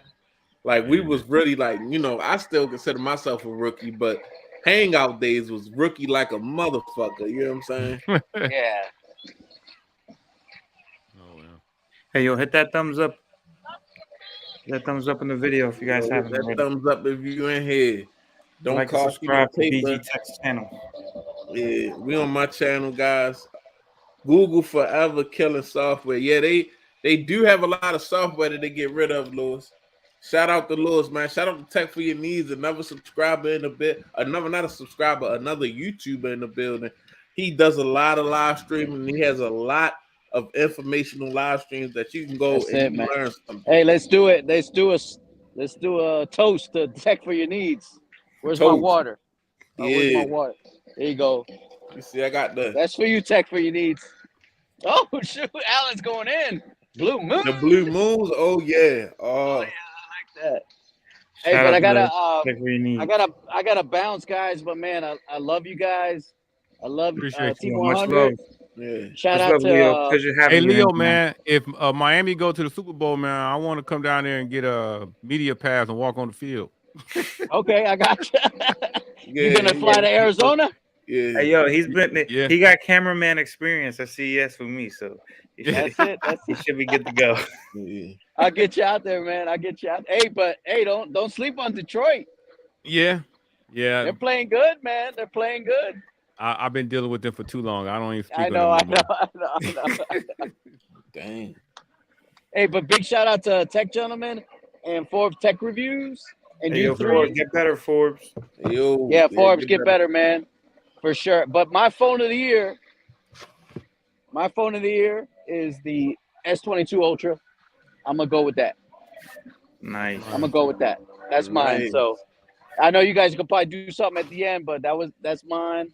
Speaker 3: Like we was really like, I still consider myself a rookie, but Hangout days was rookie like a motherfucker. You know what I'm saying?
Speaker 4: Yeah.
Speaker 1: Oh well.
Speaker 2: Hey, yo, hit that thumbs up. Hit that thumbs up in the video if you guys haven't
Speaker 3: That
Speaker 2: already.
Speaker 3: thumbs up if you in here. Don't
Speaker 2: Like and
Speaker 3: cost you no
Speaker 2: subscribe to
Speaker 3: paper.
Speaker 2: BG Tech's channel.
Speaker 3: Yeah, we on my channel, guys. Google forever killing software. Yeah, they do have a lot of software that they get rid of, Lewis. Shout out to Lewis, man. Shout out to Tech for Your Needs, another subscriber in the bit. Not a subscriber, another YouTuber in the building. He does a lot of live streaming. He has a lot of informational live streams that you can go
Speaker 4: That's
Speaker 3: and
Speaker 4: it,
Speaker 3: you can
Speaker 4: man.
Speaker 3: learn something.
Speaker 4: Hey, let's do it. Let's do a toast to Tech for Your Needs. Where's my
Speaker 3: Toast.
Speaker 4: water? Where's
Speaker 3: Yeah.
Speaker 4: my water? There you go.
Speaker 3: You see, I got the
Speaker 4: That's for you, Tech for Your Needs. Oh shoot, Alan's going in. Blue Moon.
Speaker 3: blue moons. Oh yeah. Oh,
Speaker 4: I like that. Hey,
Speaker 2: Shout
Speaker 4: but
Speaker 2: out
Speaker 4: I
Speaker 2: to
Speaker 4: gotta
Speaker 2: Tech for Your Needs.
Speaker 4: I gotta bounce, guys. But man, I love you guys. I love
Speaker 1: Appreciate
Speaker 4: Team
Speaker 2: you. Much
Speaker 4: 100.
Speaker 2: love.
Speaker 3: yeah.
Speaker 4: Shout
Speaker 2: Much
Speaker 4: out
Speaker 2: love,
Speaker 4: to
Speaker 2: Leo. Pleasure having
Speaker 1: Hey
Speaker 2: you,
Speaker 1: Leo, man, if Miami go to the Super Bowl, man, I want to come down there and get a media pass and walk on the field.
Speaker 4: okay, I got you. You
Speaker 3: Yeah,
Speaker 4: gonna fly to Arizona?
Speaker 3: Yeah.
Speaker 2: Hey, yo, he's been.
Speaker 1: Yeah.
Speaker 2: He got cameraman experience at CES for me, so he should,
Speaker 4: That's it. That's
Speaker 2: he
Speaker 4: it.
Speaker 2: should be good to go.
Speaker 3: Yeah.
Speaker 4: I'll get you out there, man. I'll get you out. Hey, but hey, don't sleep on Detroit.
Speaker 1: Yeah, yeah.
Speaker 4: They're playing good, man. They're playing good.
Speaker 1: I've been dealing with them for too long. I don't even speak
Speaker 4: I
Speaker 1: of
Speaker 4: know,
Speaker 1: them
Speaker 4: I
Speaker 1: anymore.
Speaker 4: know.
Speaker 3: Dang.
Speaker 4: Hey, but big shout out to Tech Gentlemen and Forbes Tech Reviews and
Speaker 2: Hey,
Speaker 4: you
Speaker 2: yo,
Speaker 4: three.
Speaker 2: Forbes, get better, Forbes.
Speaker 3: Yo.
Speaker 4: Yeah, Forbes, get better, man. For sure. But my phone of the year is the S22 Ultra. I'm gonna go with that.
Speaker 2: Nice.
Speaker 4: I'm gonna go with that. That's mine.
Speaker 3: Nice.
Speaker 4: So I know you guys could probably do something at the end, but that's mine.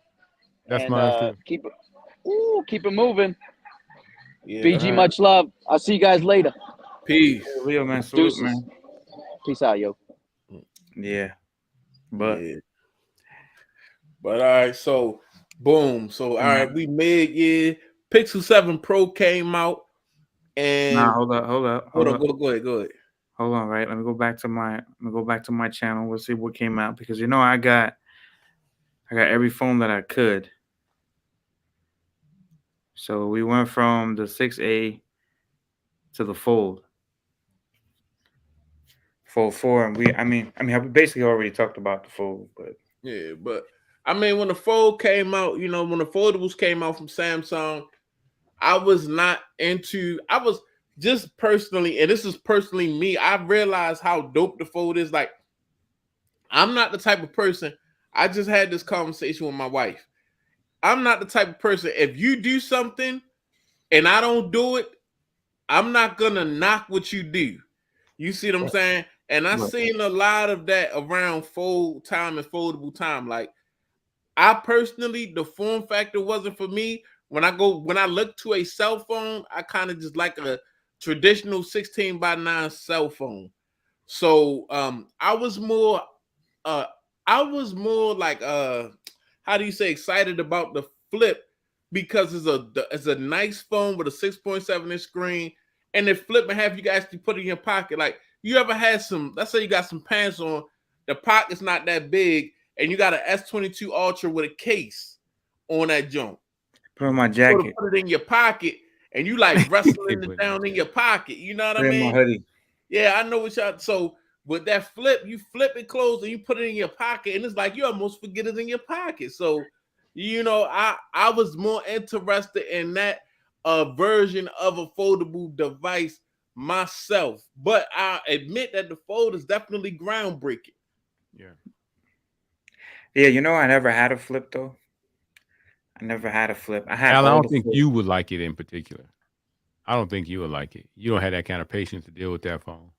Speaker 1: That's
Speaker 4: And,
Speaker 1: mine too.
Speaker 4: Keep it moving.
Speaker 3: Yeah.
Speaker 4: BG,
Speaker 1: Alright.
Speaker 4: much love. I'll see you guys later.
Speaker 3: Peace.
Speaker 2: Hey, Leo, man, salute,
Speaker 4: Deuces.
Speaker 2: man.
Speaker 4: Peace out, yo.
Speaker 2: Yeah, but
Speaker 3: Yeah. But all right, so boom. So all right, we mid-year. Pixel 7 Pro came out. And
Speaker 2: nah, hold up.
Speaker 3: go ahead.
Speaker 2: Hold on, right? Let me go back to my channel. We'll see what came out because I got every phone that I could. So we went from the 6A to the Fold. Fold 4, and I basically already talked about the Fold, but
Speaker 3: Yeah, but I mean, when the Fold came out, you know, when the foldables came out from Samsung, I was not into. I was just personally, and this is personally me. I realized how dope the Fold is. Like, I'm not the type of person. I just had this conversation with my wife. I'm not the type of person. If you do something and I don't do it, I'm not gonna knock what you do. You see what I'm saying? And I've
Speaker 2: Right.
Speaker 3: seen a lot of that around fold time and foldable time. Like, I personally, the form factor wasn't for me. When I look to a cell phone, I kind of just like a traditional 16:9 cell phone. So I was more like how do you say, excited about the Flip, because it's a nice phone with a 6.7-inch screen, and it flip and have you guys to put it in your pocket. Like, you ever had some, let's say you got some pants on, the pocket's not that big, and you got an S22 Ultra with a case on that junk.
Speaker 2: put on my
Speaker 3: So to
Speaker 2: jacket,
Speaker 3: put it in your pocket, and you like wrestling
Speaker 1: Put
Speaker 3: it
Speaker 1: it
Speaker 3: down in your pocket. You know what I
Speaker 2: put it in my
Speaker 3: mean?
Speaker 2: hoodie.
Speaker 3: Yeah, I know what y'all. So with that Flip, you flip it closed and you put it in your pocket, and it's like you almost forget it's in your pocket. So, you know, I was more interested in that version of a foldable device myself. But I admit that the Fold is definitely groundbreaking.
Speaker 1: Yeah.
Speaker 2: Yeah, you know, I never had a Flip though. I never had a Flip. I had
Speaker 1: Alan, I
Speaker 2: all
Speaker 1: don't
Speaker 2: the
Speaker 1: think
Speaker 2: Flips.
Speaker 1: you would like it in particular. I don't think you would like it. You don't have that kind of patience to deal with that phone.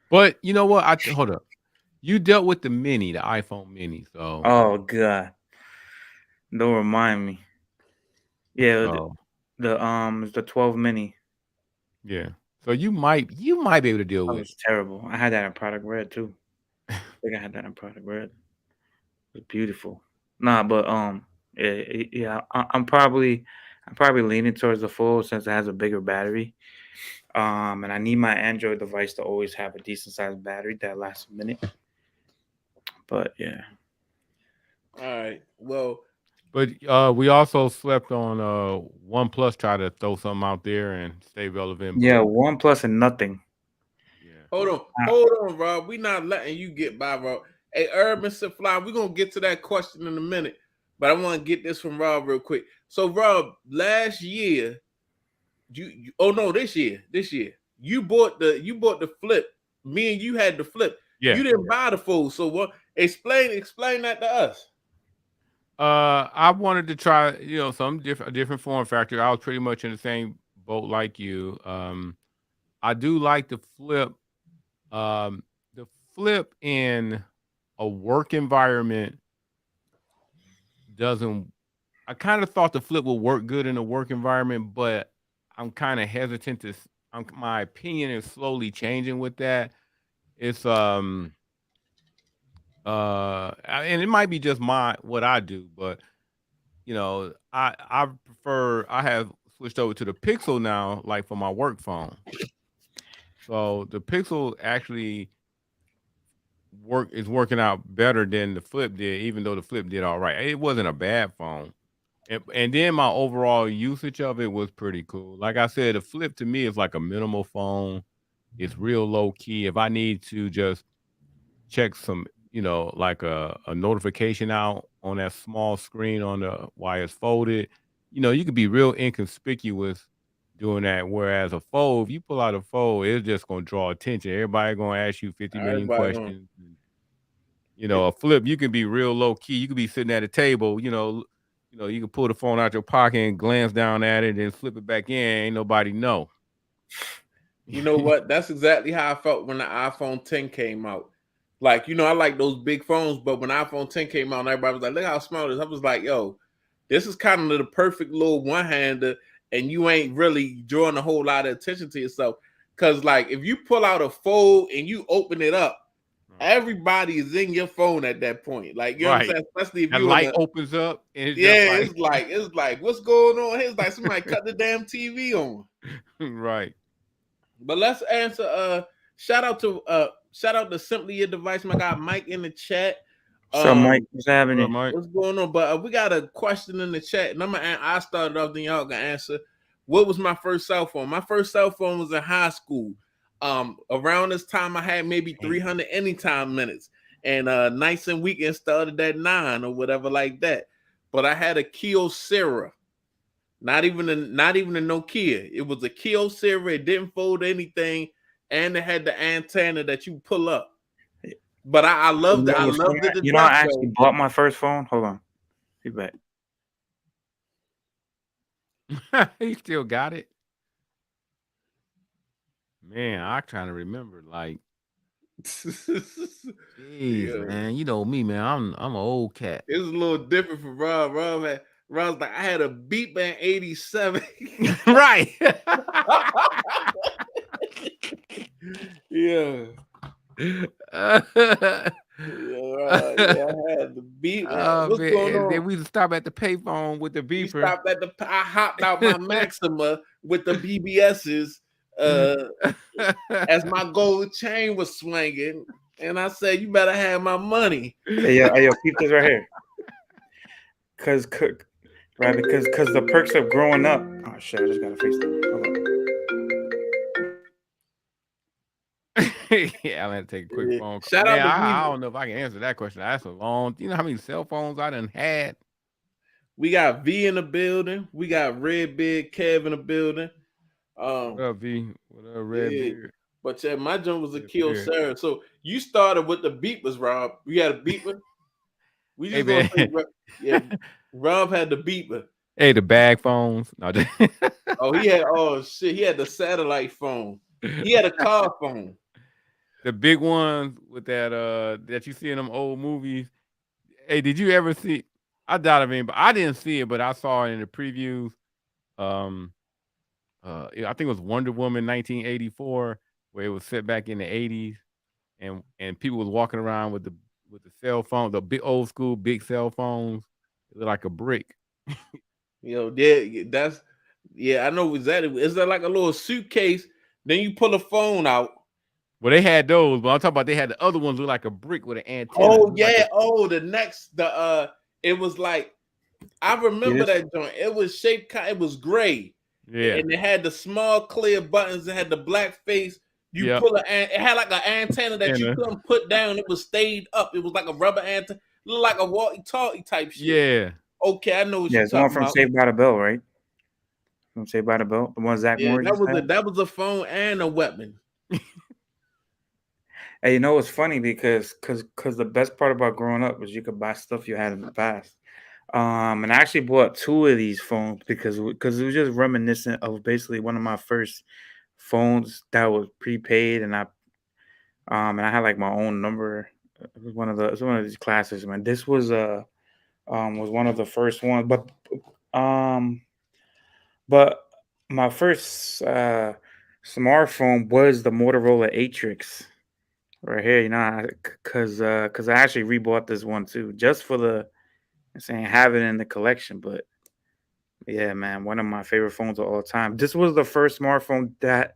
Speaker 1: But you know what? Hold up. You dealt with the Mini, the iPhone Mini. So,
Speaker 2: Oh god, don't remind me. Yeah,
Speaker 1: so
Speaker 2: it's the 12 mini.
Speaker 1: yeah. So you might be able to deal
Speaker 2: That
Speaker 1: with
Speaker 2: was terrible. I had that in Product Red too. I think I had that in Product Red. It was beautiful. Nah, but yeah, I'm probably leaning towards the Fold since it has a bigger battery. And I need my Android device to always have a decent sized battery that lasts a minute. But yeah,
Speaker 3: All right. Well,
Speaker 1: But we also slept on OnePlus try to throw something out there and stay relevant.
Speaker 2: yeah,
Speaker 1: But
Speaker 2: OnePlus and nothing.
Speaker 1: yeah.
Speaker 3: hold on, Rob. We not letting you get by, Rob. Hey, Urban Supply, we're gonna get to that question in a minute, but I want to get this from Rob real quick. So, Rob, last year, this year, you bought the Flip. Me and you had the Flip.
Speaker 1: Yeah.
Speaker 3: You didn't buy the Fold. So what? Explain that to us.
Speaker 1: I wanted to try, some a different form factor. I was pretty much in the same boat like you. I do like the Flip. The Flip in a work environment doesn't. I kind of thought the Flip would work good in a work environment, but I'm kind of hesitant to. My opinion is slowly changing with that. It's and it might be just what I do, but I prefer. I have switched over to the Pixel now, like for my work phone. So the Pixel actually is working out better than the Flip did, even though the Flip did all right. It wasn't a bad phone. And then my overall usage of it was pretty cool. Like I said, the Flip to me is like a minimal phone. It's real low key. If I need to just check some, like a notification out on that small screen on the while it's folded, you could be real inconspicuous doing that. Whereas a Fold, if you pull out a Fold, it's just gonna draw attention. Everybody gonna ask you 50 million
Speaker 3: Everybody gonna-
Speaker 1: questions. A Flip, you can be real low key. You could be sitting at a table, you can pull the phone out your pocket and glance down at it and flip it back in. Ain't nobody know.
Speaker 3: You know what? That's exactly how I felt when the iPhone 10 came out. Like, I like those big phones, but when iPhone 10 came out, and everybody was like, look how small it is. I was like, yo, this is kind of the perfect little one-hander, and you ain't really drawing a whole lot of attention to yourself. Because, like, if you pull out a Fold and you open it up, everybody is in your phone at that point. Like, you know what I'm saying? Especially if
Speaker 1: that
Speaker 3: you
Speaker 1: light opens up. And
Speaker 3: it's like, what's going on? It's like somebody cut the damn TV on.
Speaker 1: Right.
Speaker 3: But let's answer. Shout out to Simply Your Device. My guy Mike in the chat.
Speaker 2: So Mike, what's happening?
Speaker 1: Mike?
Speaker 3: What's going on? But we got a question in the chat, and I started off. Then y'all gonna answer. What was my first cell phone? My first cell phone was in high school. Around this time, I had maybe 300 anytime minutes, and nights and weekends started at 9 or whatever like that. But I had a Kyocera, not even a Nokia. It was a Kyocera. It didn't fold anything, and it had the antenna that you pull up. But I loved it. I loved it.
Speaker 2: You know, I actually bought my first phone. Hold on, be back.
Speaker 1: He still got it. Man, I'm trying to remember. Like, jeez,
Speaker 3: Yeah.
Speaker 1: man, you know me, man. I'm an old cat.
Speaker 3: It was a little different for Rob. Rob's like, I had a Beat in 87.
Speaker 1: Right.
Speaker 3: Yeah.
Speaker 1: Uh,
Speaker 3: Yeah, I had the Beat. What's
Speaker 1: man,
Speaker 3: going
Speaker 1: and
Speaker 3: on?
Speaker 1: then we stopped at the payphone with the
Speaker 3: We
Speaker 1: beeper.
Speaker 3: stopped at I hopped out my Maxima with the BBSs as my gold chain was swinging. And I said, you better have my money.
Speaker 2: Hey, yo, keep this right here. Because the perks of growing up. Oh shit, I just got a FaceTime. Hold on.
Speaker 1: Yeah, I'm gonna take a quick
Speaker 3: Yeah.
Speaker 1: phone call.
Speaker 3: Shout out
Speaker 1: Man,
Speaker 3: to
Speaker 1: I
Speaker 3: Weezy.
Speaker 1: don't know if I can answer that question. That's a long. You know how many cell phones I done had?
Speaker 3: We got V in the building. We got Red Beard Kev in the building.
Speaker 1: What up, V? What up, Red
Speaker 3: Yeah.
Speaker 1: Beard?
Speaker 3: But yeah, my jump was a
Speaker 1: Red
Speaker 3: Kyocera. So you started with the beepers, Rob. You had a beeper. We
Speaker 1: Hey,
Speaker 3: just gonna
Speaker 1: man.
Speaker 3: say, yeah, Rob had the beeper.
Speaker 1: Hey, the bag phones. No,
Speaker 3: Oh, he had he had the satellite phone. He had a car phone.
Speaker 1: the big ones with that you see in them old movies. Hey, did you ever see? I doubt it, but I didn't see it, but I saw it in the previews. I think it was Wonder Woman 1984, where it was set back in the 80s, and people was walking around with the cell phone, the big old school big cell phones. It looked like a brick.
Speaker 3: I know exactly. Is that like a little suitcase? Then you pull a phone out.
Speaker 1: Well, they had those, but I'm talking about they had the other ones look like a brick with an antenna.
Speaker 3: Oh
Speaker 1: It
Speaker 3: yeah.
Speaker 1: looked
Speaker 3: It was like, I remember that joint. It was shaped. It was gray.
Speaker 1: Yeah.
Speaker 3: And it had the small clear buttons. It had the black face. You pull it had like an antenna that you couldn't put down. It was stayed up. It was like a rubber antenna, looked like a walkie-talkie type shit.
Speaker 1: Yeah.
Speaker 3: Okay, I know what you're
Speaker 2: it's one
Speaker 3: talking
Speaker 2: from
Speaker 3: about.
Speaker 2: Saved by the Bell, right? From Saved by the Bell, the one Zach Morris.
Speaker 3: That was a phone and a weapon.
Speaker 2: Hey, you know what's funny, because the best part about growing up was you could buy stuff you had in the past. And I actually bought 2 of these phones because it was just reminiscent of basically one of my first phones that was prepaid, and I had like my own number. It was one of these classes, man. This was one of the first ones, but my first smartphone was the Motorola Atrix right here, you know, because I actually rebought this one too, just for have it in the collection. But yeah, man, one of my favorite phones of all time. This was the first smartphone that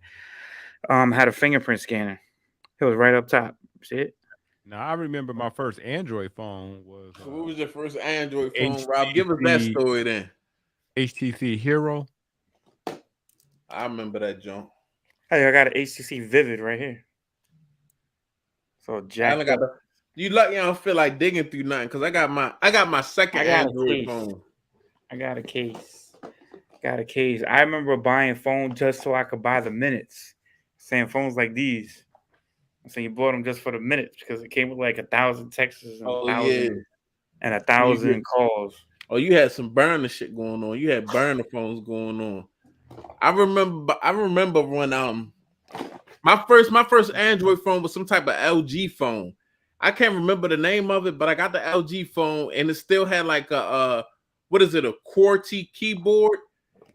Speaker 2: had a fingerprint scanner. It was right up top. See it?
Speaker 1: Now I remember my first Android phone was.
Speaker 3: What was your first Android phone, Rob? Give us that story then.
Speaker 1: HTC Hero.
Speaker 3: I remember that junk.
Speaker 2: Hey, I got an HTC Vivid right here. So Jack,
Speaker 3: you lucky I don't feel like digging through nothing, because I got my second Android phone.
Speaker 2: I got a case. I remember buying a phone just so I could buy the minutes. Saying phones like these. So you bought them just for the minutes because it came with like 1,000 texts and 1,000 calls.
Speaker 3: Oh, you had some burner shit going on. You had burner phones going on. I remember when my first Android phone was some type of LG phone. I can't remember the name of it, but I got the LG phone and it still had like a QWERTY keyboard.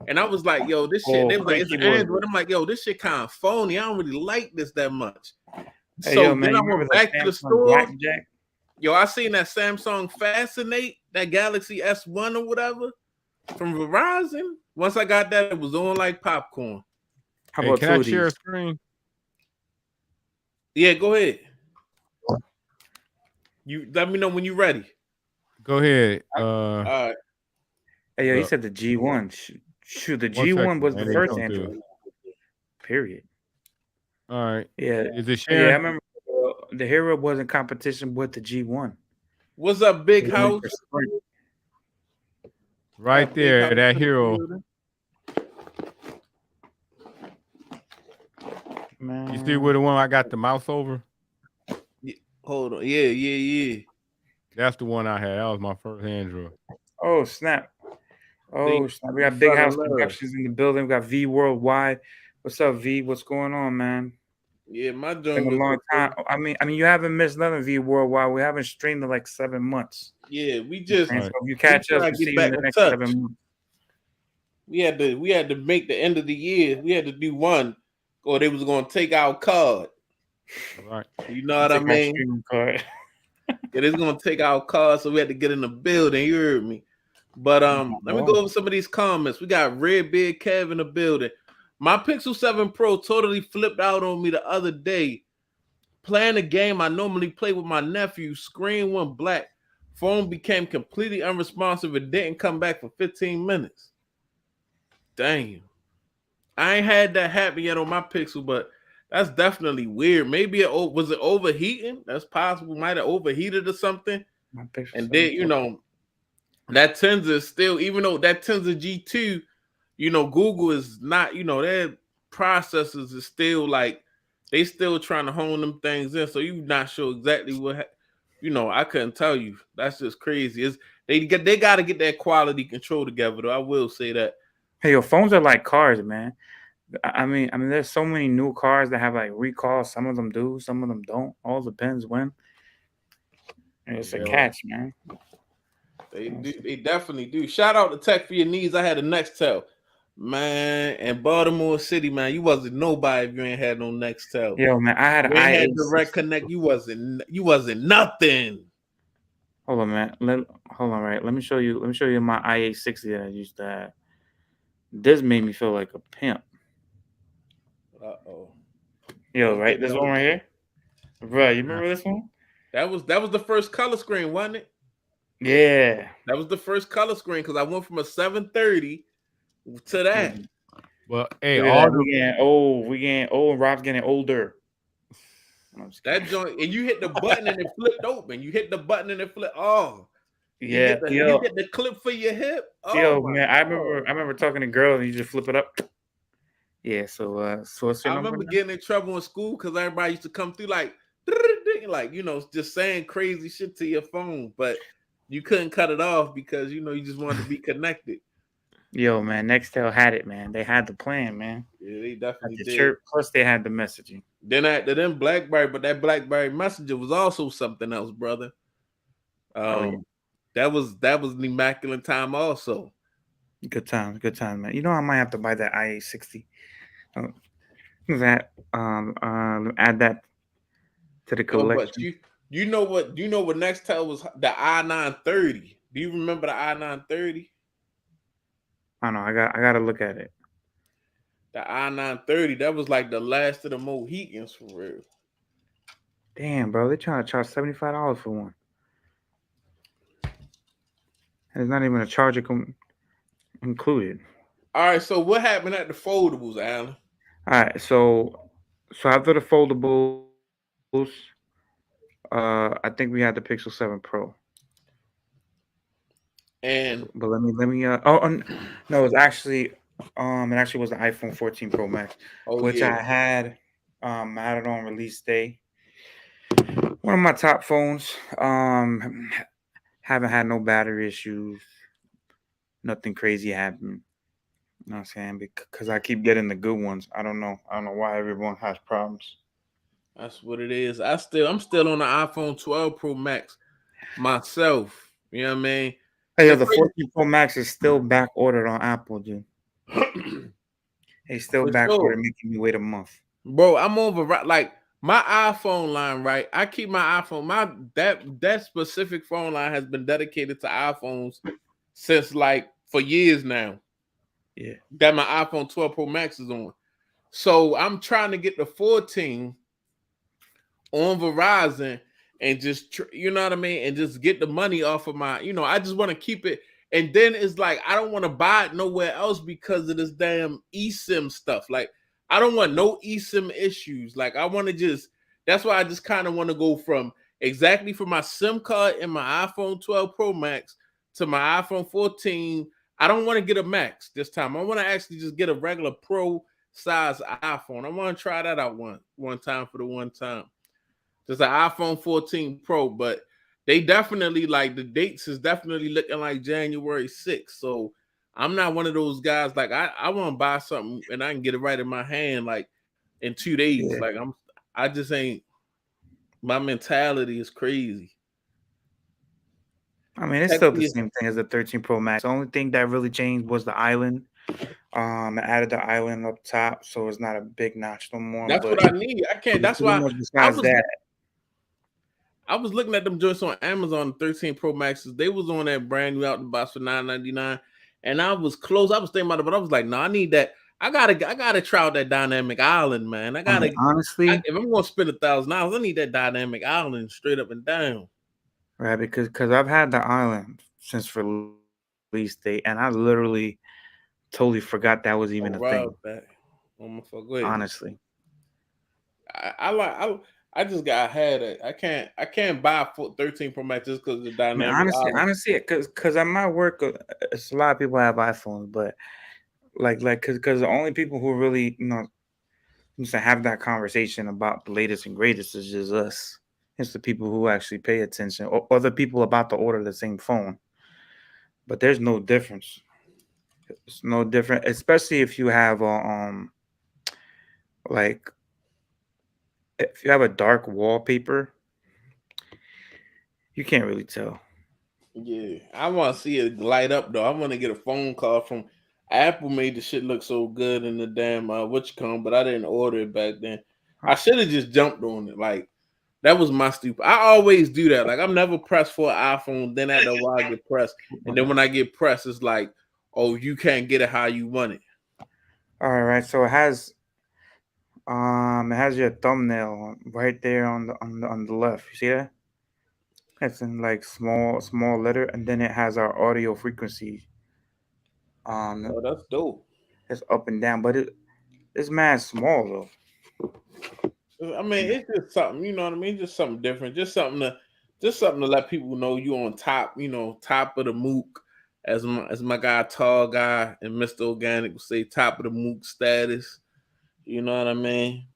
Speaker 3: And I was like, yo, this shit. They was like, it's an Android. I'm like, yo, this shit kind of phony. I don't really like this that much.
Speaker 2: Hey,
Speaker 3: so
Speaker 2: yo, man,
Speaker 3: then I went back to the store.
Speaker 2: Blackjack?
Speaker 3: Yo, I seen that Samsung Fascinate, that Galaxy S1 or whatever from Verizon. Once I got that, it was on like popcorn.
Speaker 2: How about
Speaker 1: can I share a screen?
Speaker 3: Yeah, go ahead. You let me know when you're ready.
Speaker 1: Go ahead.
Speaker 3: All right.
Speaker 2: Hey, yo, he said the G1. Shoot, the
Speaker 1: 1
Speaker 2: G1
Speaker 1: second,
Speaker 2: was
Speaker 1: man.
Speaker 2: the
Speaker 1: They
Speaker 2: first
Speaker 1: come through.
Speaker 2: Android. Period.
Speaker 1: All right.
Speaker 2: Yeah.
Speaker 1: Is it
Speaker 2: Yeah, I
Speaker 1: sharing?
Speaker 2: remember the Hero was in competition with the G1.
Speaker 3: What's up, Big
Speaker 2: They went
Speaker 3: House?
Speaker 2: for Sprint.
Speaker 1: Right
Speaker 3: Big
Speaker 1: there,
Speaker 3: House
Speaker 1: that
Speaker 3: in the
Speaker 1: Hero.
Speaker 3: building.
Speaker 2: Man.
Speaker 1: You see where the one I got the mouse over?
Speaker 3: Hold on. Yeah.
Speaker 1: That's the one I had. That was my first Android.
Speaker 2: Oh, snap. Oh,
Speaker 3: They-
Speaker 2: snap. We got
Speaker 3: they
Speaker 2: Big
Speaker 3: fell in
Speaker 2: House
Speaker 3: love.
Speaker 2: Productions in the building. We got V Worldwide. What's up, V? What's going on, man?
Speaker 3: Yeah, my
Speaker 2: Been
Speaker 3: joint
Speaker 2: a
Speaker 3: was
Speaker 2: long time. I mean, you haven't missed nothing, V Worldwide. We haven't streamed in like 7 months.
Speaker 3: Yeah, we just
Speaker 2: And
Speaker 1: Right.
Speaker 2: so if you catch
Speaker 3: we
Speaker 2: us,
Speaker 3: try
Speaker 2: we'll
Speaker 3: to get
Speaker 2: see you
Speaker 3: back
Speaker 2: in the
Speaker 3: in
Speaker 2: next
Speaker 3: touch.
Speaker 2: 7 months.
Speaker 3: we had to make the end of the year. We had to do one, or they was gonna take our card.
Speaker 1: All right.
Speaker 3: You know what I
Speaker 2: Take my
Speaker 3: mean?
Speaker 2: streaming card.
Speaker 3: Yeah, they's gonna take our card, so we had to get in the building. You heard me. But let me go over some of these comments. We got Red Beard Kev in the building. My Pixel 7 Pro totally flipped out on me the other day. Playing a game I normally play with my nephew, screen went black. Phone became completely unresponsive and didn't come back for 15 minutes. Damn. I ain't had that happen yet on my Pixel, but that's definitely weird. Maybe was it overheating? That's possible. Might have overheated or something.
Speaker 2: My Pixel
Speaker 3: And
Speaker 2: 7
Speaker 3: then, you
Speaker 2: Pro.
Speaker 3: know, that Tensor is still, even though that Tensor G2, you know, Google is not, you know, their processors is still like, they still trying to hone them things in. So you're not sure exactly what, you know, I couldn't tell you. That's just crazy. They got to get that quality control together, though. I will say that.
Speaker 2: Hey, your phones are like cars, man. I mean, there's so many new cars that have like recalls. Some of them do, some of them don't. All depends when. And it's a
Speaker 3: Yeah.
Speaker 2: catch, man.
Speaker 3: They do. They definitely do. Shout out to Tech for Your Needs. I had a Nextel, man, and Baltimore City, man. You wasn't nobody if you ain't had no Nextel.
Speaker 2: Yo, man, I had
Speaker 3: You
Speaker 2: an
Speaker 3: ain't had
Speaker 2: IA.
Speaker 3: Direct Connect. You wasn't nothing.
Speaker 2: Hold on, man. Hold on, right. Let me show you my IA60 that I used to have. This made me feel like a pimp.
Speaker 3: Uh-oh.
Speaker 2: Yo, right? This one right here? Bro, you remember this one?
Speaker 3: That was the first color screen, wasn't it?
Speaker 2: Yeah.
Speaker 3: That was the first color screen because I went from a 730 to that.
Speaker 1: Well, hey,
Speaker 2: Look at
Speaker 1: all
Speaker 2: that.
Speaker 1: the
Speaker 2: We getting old. We getting old. Rob's getting older. I'm just
Speaker 3: That
Speaker 2: kidding.
Speaker 3: joint, and you hit the button and it flipped open. You hit the button and it flipped. Oh,
Speaker 2: Yeah.
Speaker 3: you
Speaker 2: Yo,
Speaker 3: hit the clip for your hip. Oh,
Speaker 2: yo,
Speaker 3: my
Speaker 2: man. I
Speaker 3: God.
Speaker 2: remember talking to girls and you just flip it up. Yeah. So what's your
Speaker 3: I
Speaker 2: number?
Speaker 3: remember
Speaker 2: now?
Speaker 3: getting in trouble in school because everybody used to come through like, you know, just saying crazy shit to your phone, but you couldn't cut it off because you know you just wanted to be connected.
Speaker 2: Yo, man. Nextel had it, man. They had the plan, man.
Speaker 3: Yeah, they
Speaker 2: Had
Speaker 3: definitely
Speaker 2: the
Speaker 3: did.
Speaker 2: chirp, plus they had the messaging.
Speaker 3: Then after them BlackBerry, but that BlackBerry Messenger was also something else, brother.
Speaker 2: Yeah.
Speaker 3: That was an immaculate time also.
Speaker 2: Good time, man. You know, I might have to buy that IA60. Add that to the
Speaker 3: Yo,
Speaker 2: collection.
Speaker 3: but you know what Nextel was, the i930. Do you remember the i930?
Speaker 2: I don't know. I gotta look at it.
Speaker 3: The i930, that was like the last of the Mohicans for real.
Speaker 2: Damn, bro, they're trying to charge $75 for one. And it's not even a charger included.
Speaker 3: All right, so what happened at the foldables, Alan?
Speaker 2: All right, so after the foldables, I think we had the Pixel 7 Pro.
Speaker 3: And
Speaker 2: But let me no, it actually was the iPhone 14 Pro Max, which I had it on release day. One of my top phones. Haven't had no battery issues. Nothing crazy happened. You know what I'm saying? Because I keep getting the good ones. I don't know why everyone has problems.
Speaker 3: that's what it is. I'm still on the iPhone 12 Pro Max myself. You know what I mean?
Speaker 2: Hey, the 14 Pro Max is still back ordered on Apple, dude. It's still
Speaker 3: For
Speaker 2: back
Speaker 3: sure.
Speaker 2: ordered, making me wait a month.
Speaker 3: Bro, I'm over like my iPhone line, right? I keep my iPhone, that specific phone line has been dedicated to iPhones since like for years now.
Speaker 2: Yeah.
Speaker 3: That my iPhone 12 Pro Max is on. So I'm trying to get the 14 on Verizon and just you know what I mean, and just get the money off of my, you know, I just want to keep it. And then it's like I don't want to buy it nowhere else because of this damn eSIM stuff. Like I don't want no eSIM issues. Like I want to just. That's why I just kind of want to go from exactly from my SIM card in my iPhone 12 Pro Max to my iPhone 14. I don't want to get a Max this time. I want to actually just get a regular Pro size iPhone. I want to try that out one time for the one time. Just an iPhone 14 Pro, but they definitely like the dates is definitely looking like January 6th. So I'm not one of those guys like I want to buy something and I can get it right in my hand like in 2 days.
Speaker 2: Yeah.
Speaker 3: Like I just ain't. My mentality is crazy.
Speaker 2: I mean, it's still the same thing as the 13 Pro Max. The only thing that really changed was the island. I added the island up top, so it's not a big notch no more.
Speaker 3: That's
Speaker 2: but
Speaker 3: what I need. I can't. That's why
Speaker 2: besides that.
Speaker 3: I was looking at them joints on Amazon 13 Pro Maxes. They was on that brand new out in the box for $9.99. And I was close. I was thinking about it, but I was like, no, I need that. I gotta try out that dynamic island, man. I gotta
Speaker 2: honestly,
Speaker 3: if I'm gonna spend $1,000, I need that dynamic island straight up and down.
Speaker 2: Right, because I've had the island since release date, and I literally totally forgot that was even a thing. Honestly,
Speaker 3: I just got had it. I can't buy 13 Pro Max just because of the dynamic.
Speaker 2: I mean, honestly, because at my work, it's a lot of people have iPhones, but because the only people who really used to have that conversation about the latest and greatest is just us. It's the people who actually pay attention, or the people about to order the same phone. But there's no difference. It's no different, especially if you have like if you have a dark wallpaper, you can't really tell.
Speaker 3: Yeah, I want to see it light up though. I want to get a phone call from Apple. Made the shit look so good in the damn but I didn't order it back then. I should have just jumped on it. Like that was my stupid. I always do that. Like I'm never pressed for an iPhone. Then after a while I get pressed, and then when I get pressed, it's like, oh, you can't get it how you want it.
Speaker 2: All right, so it has your thumbnail right there on the left. You see that? It's in like small letter, and then it has our audio frequency.
Speaker 3: Oh, that's dope.
Speaker 2: It's up and down, but it's mad small though.
Speaker 3: I mean, it's just something, you know what I mean? Just something different, just something to let people know you on top, top of the mook, as my guy, tall guy, and Mr. Organic would say, top of the mook status. You know what I mean?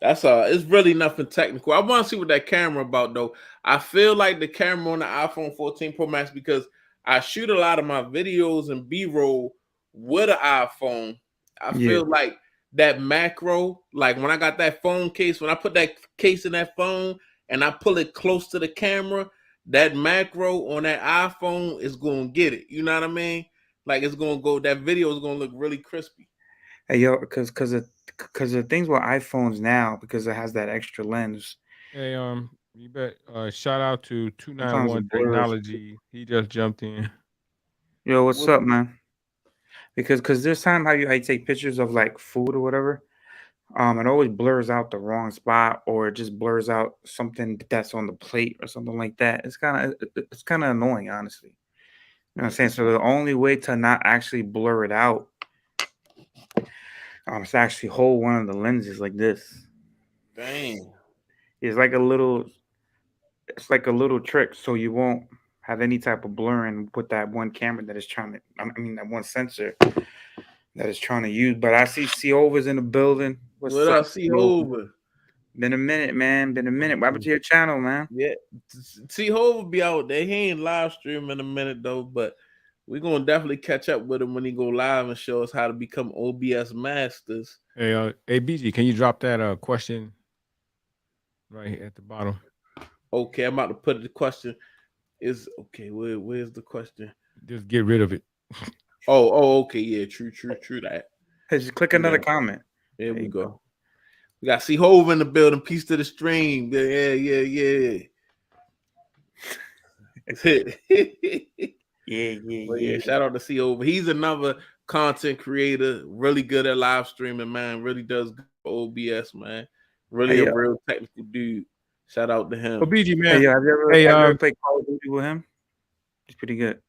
Speaker 3: That's it's really nothing technical. I want to see what that camera about though. I feel like the camera on the iPhone 14 Pro Max, because I shoot a lot of my videos and B-roll with an iPhone. I feel like that macro, like when I got that phone case, when I put that case in that phone and I pull it close to the camera, that macro on that iPhone is going to get it. You know what I mean? Like it's going to go, that video is going to look really crispy.
Speaker 2: Hey, yo, because the things with iPhones now, because it has that extra lens.
Speaker 1: Hey, you bet. Shout out to 291 Technology. He just jumped in.
Speaker 2: Yo, what's up, man? Because there's time how you take pictures of like food or whatever, it always blurs out the wrong spot, or it just blurs out something that's on the plate or something like that. It's kind of annoying, honestly. You know what I'm saying? So the only way to not actually blur it out is to actually hold one of the lenses like this.
Speaker 3: Dang.
Speaker 2: It's like a little trick, so you won't have any type of blurring with that one camera that is trying to, that one sensor that is trying to use. But I see C-Over's in the building.
Speaker 3: What up, C-Over?
Speaker 2: Been a minute, man. Been a minute. What happened to your channel, man?
Speaker 3: Yeah, C-Over be out there. He ain't live streaming in a minute though, but we're gonna definitely catch up with him when he go live and show us how to become OBS masters.
Speaker 1: Hey, BG, can you drop that question right at the bottom?
Speaker 3: Okay, I'm about to put the question. Is okay. Where's the question?
Speaker 1: Just get rid of it.
Speaker 3: Oh, okay. Yeah, true that.
Speaker 2: Hey, just click another comment.
Speaker 3: There we go. We got C-Hove in the building. Peace to the stream. Yeah. Yeah. Shout out to C-Hove. He's another content creator, really good at live streaming, man. Really does good for OBS, man. Really a real technical dude. Shout out to him.
Speaker 1: BG, man.
Speaker 2: Hey, have you ever played Call of Duty with him? He's pretty good.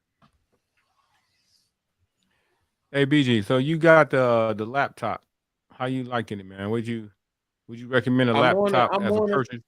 Speaker 1: Hey BG, so you got the laptop. How you liking it, man? Would you recommend a
Speaker 3: I'm on it.
Speaker 1: laptop
Speaker 3: I'm
Speaker 1: as a
Speaker 3: on it.
Speaker 1: purchase?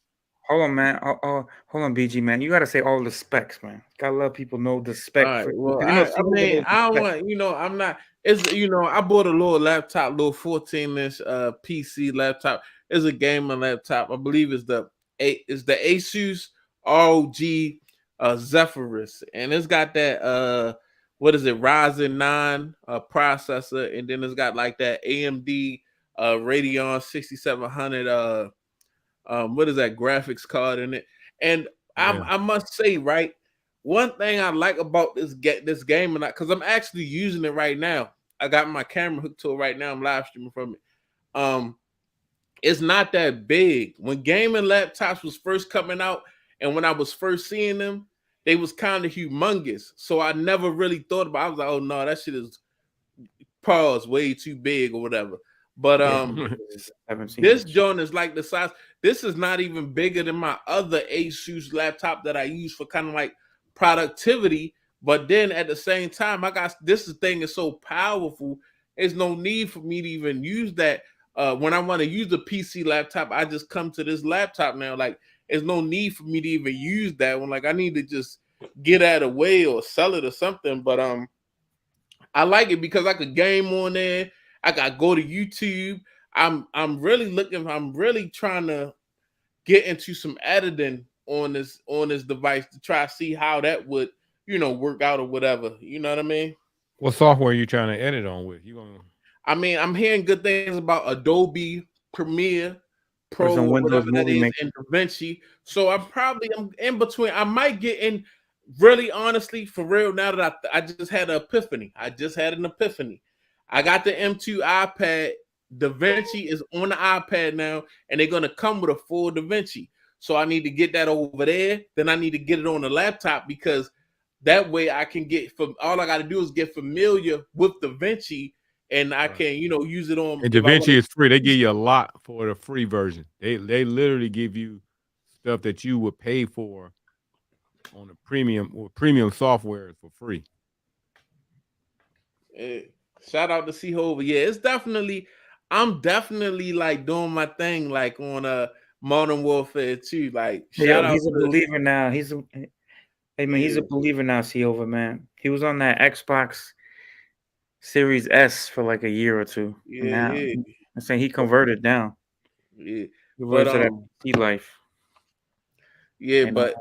Speaker 2: Hold on, man. Hold on, BG, man. You gotta say all the specs, man. Gotta let people know the
Speaker 3: All
Speaker 2: spec
Speaker 3: right.
Speaker 2: for
Speaker 3: Well,
Speaker 2: you know.
Speaker 3: I mean, I don't want, I'm not. It's I bought a little laptop, little 14-inch PC laptop. It's a gaming laptop. I believe it's the Asus ROG Zephyrus, and it's got that what is it, Ryzen 9 processor, and then it's got like that AMD Radeon 6700 what is that graphics card in it. And
Speaker 1: Yeah.
Speaker 3: I must say, right, one thing I like about this game, because I'm actually using it right now. I got my camera hooked to it right now. I'm live streaming from it. It's not that big. When gaming laptops was first coming out, and when I was first seeing them, they was kind of humongous. So I never really thought about. I was like, oh no, that shit is way too big or whatever. But
Speaker 2: haven't seen
Speaker 3: this
Speaker 2: it.
Speaker 3: joint is like the size. This is not even bigger than my other Asus laptop that I use for kind of like productivity. But then at the same time, I got this thing is so powerful. There's no need for me to even use that. When I want to use a PC laptop, I just come to this laptop now. Like, there's no need for me to even use that one. Like, I need to just get out of the way or sell it or something. But I like it because I could game on there. I got go to YouTube. I'm really trying to get into some editing on this device to try to see how that would, work out or whatever. You know what I mean?
Speaker 1: What software are you trying to edit on with? You gonna
Speaker 3: I mean, I'm hearing good things about Adobe Premiere Pro
Speaker 2: some
Speaker 3: or
Speaker 2: Windows
Speaker 3: whatever that
Speaker 2: Movie
Speaker 3: is
Speaker 2: Maker.
Speaker 3: and DaVinci. So I'm in between. I might get in. Really, honestly, for real. Now that I just had an epiphany. I just had an epiphany. I got the M2 iPad. DaVinci is on the iPad now, and they're gonna come with a full DaVinci. So I need to get that over there. Then I need to get it on the laptop because that way I can all I got to do is get familiar with DaVinci, and I can use it on.
Speaker 1: And
Speaker 3: if I
Speaker 1: DaVinci
Speaker 3: wanna-
Speaker 1: is free. They give you a lot for the free version. They literally give you stuff that you would pay for on the premium software for free.
Speaker 3: Shout out to C-Hova. Yeah, I'm definitely like doing my thing like on Modern Warfare 2. Like shout out
Speaker 2: He's a
Speaker 3: to
Speaker 2: believer now. He's a believer now, Silva, man. He was on that Xbox Series S for like a year or two.
Speaker 3: yeah.
Speaker 2: I'm saying he converted now.
Speaker 3: Yeah.
Speaker 2: He
Speaker 3: But
Speaker 2: converted to that PC life.
Speaker 3: yeah,
Speaker 2: And
Speaker 3: but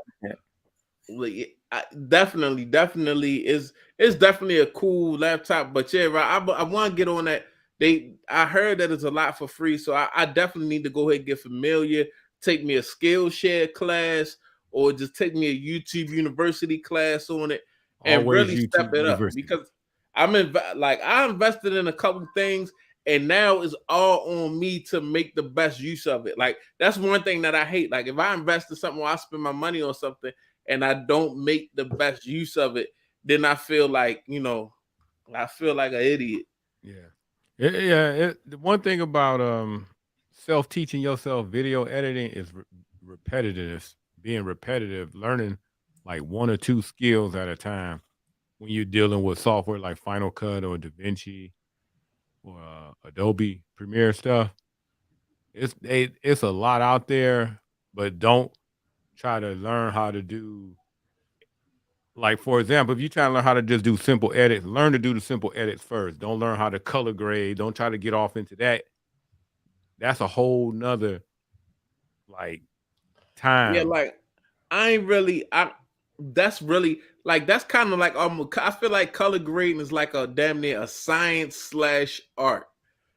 Speaker 3: definitely it's definitely a cool laptop. But yeah, right, I want to get on that. I heard that it's a lot for free, so I definitely need to go ahead and get familiar. Take me a Skillshare class, or just take me a YouTube University class on it, and
Speaker 1: Always
Speaker 3: really
Speaker 1: YouTube
Speaker 3: step it up
Speaker 1: University.
Speaker 3: because I invested in a couple things, and now it's all on me to make the best use of it. Like that's one thing that I hate. Like if I invest in something or I spend my money on something and I don't make the best use of it, then I feel like I feel like an idiot.
Speaker 1: Yeah. The one thing about self-teaching yourself video editing is repetitive. Being repetitive, learning like one or two skills at a time when you're dealing with software like Final Cut or DaVinci or Adobe Premiere stuff. It's a lot out there, but don't try to learn how to do, like, for example, if you try to learn how to just do simple edits, learn to do the simple edits first. Don't learn how to color grade. Don't try to get off into that. That's a whole nother like time.
Speaker 3: Yeah, like that's really like that's kind of like I feel like color grading is like a damn near a science / art.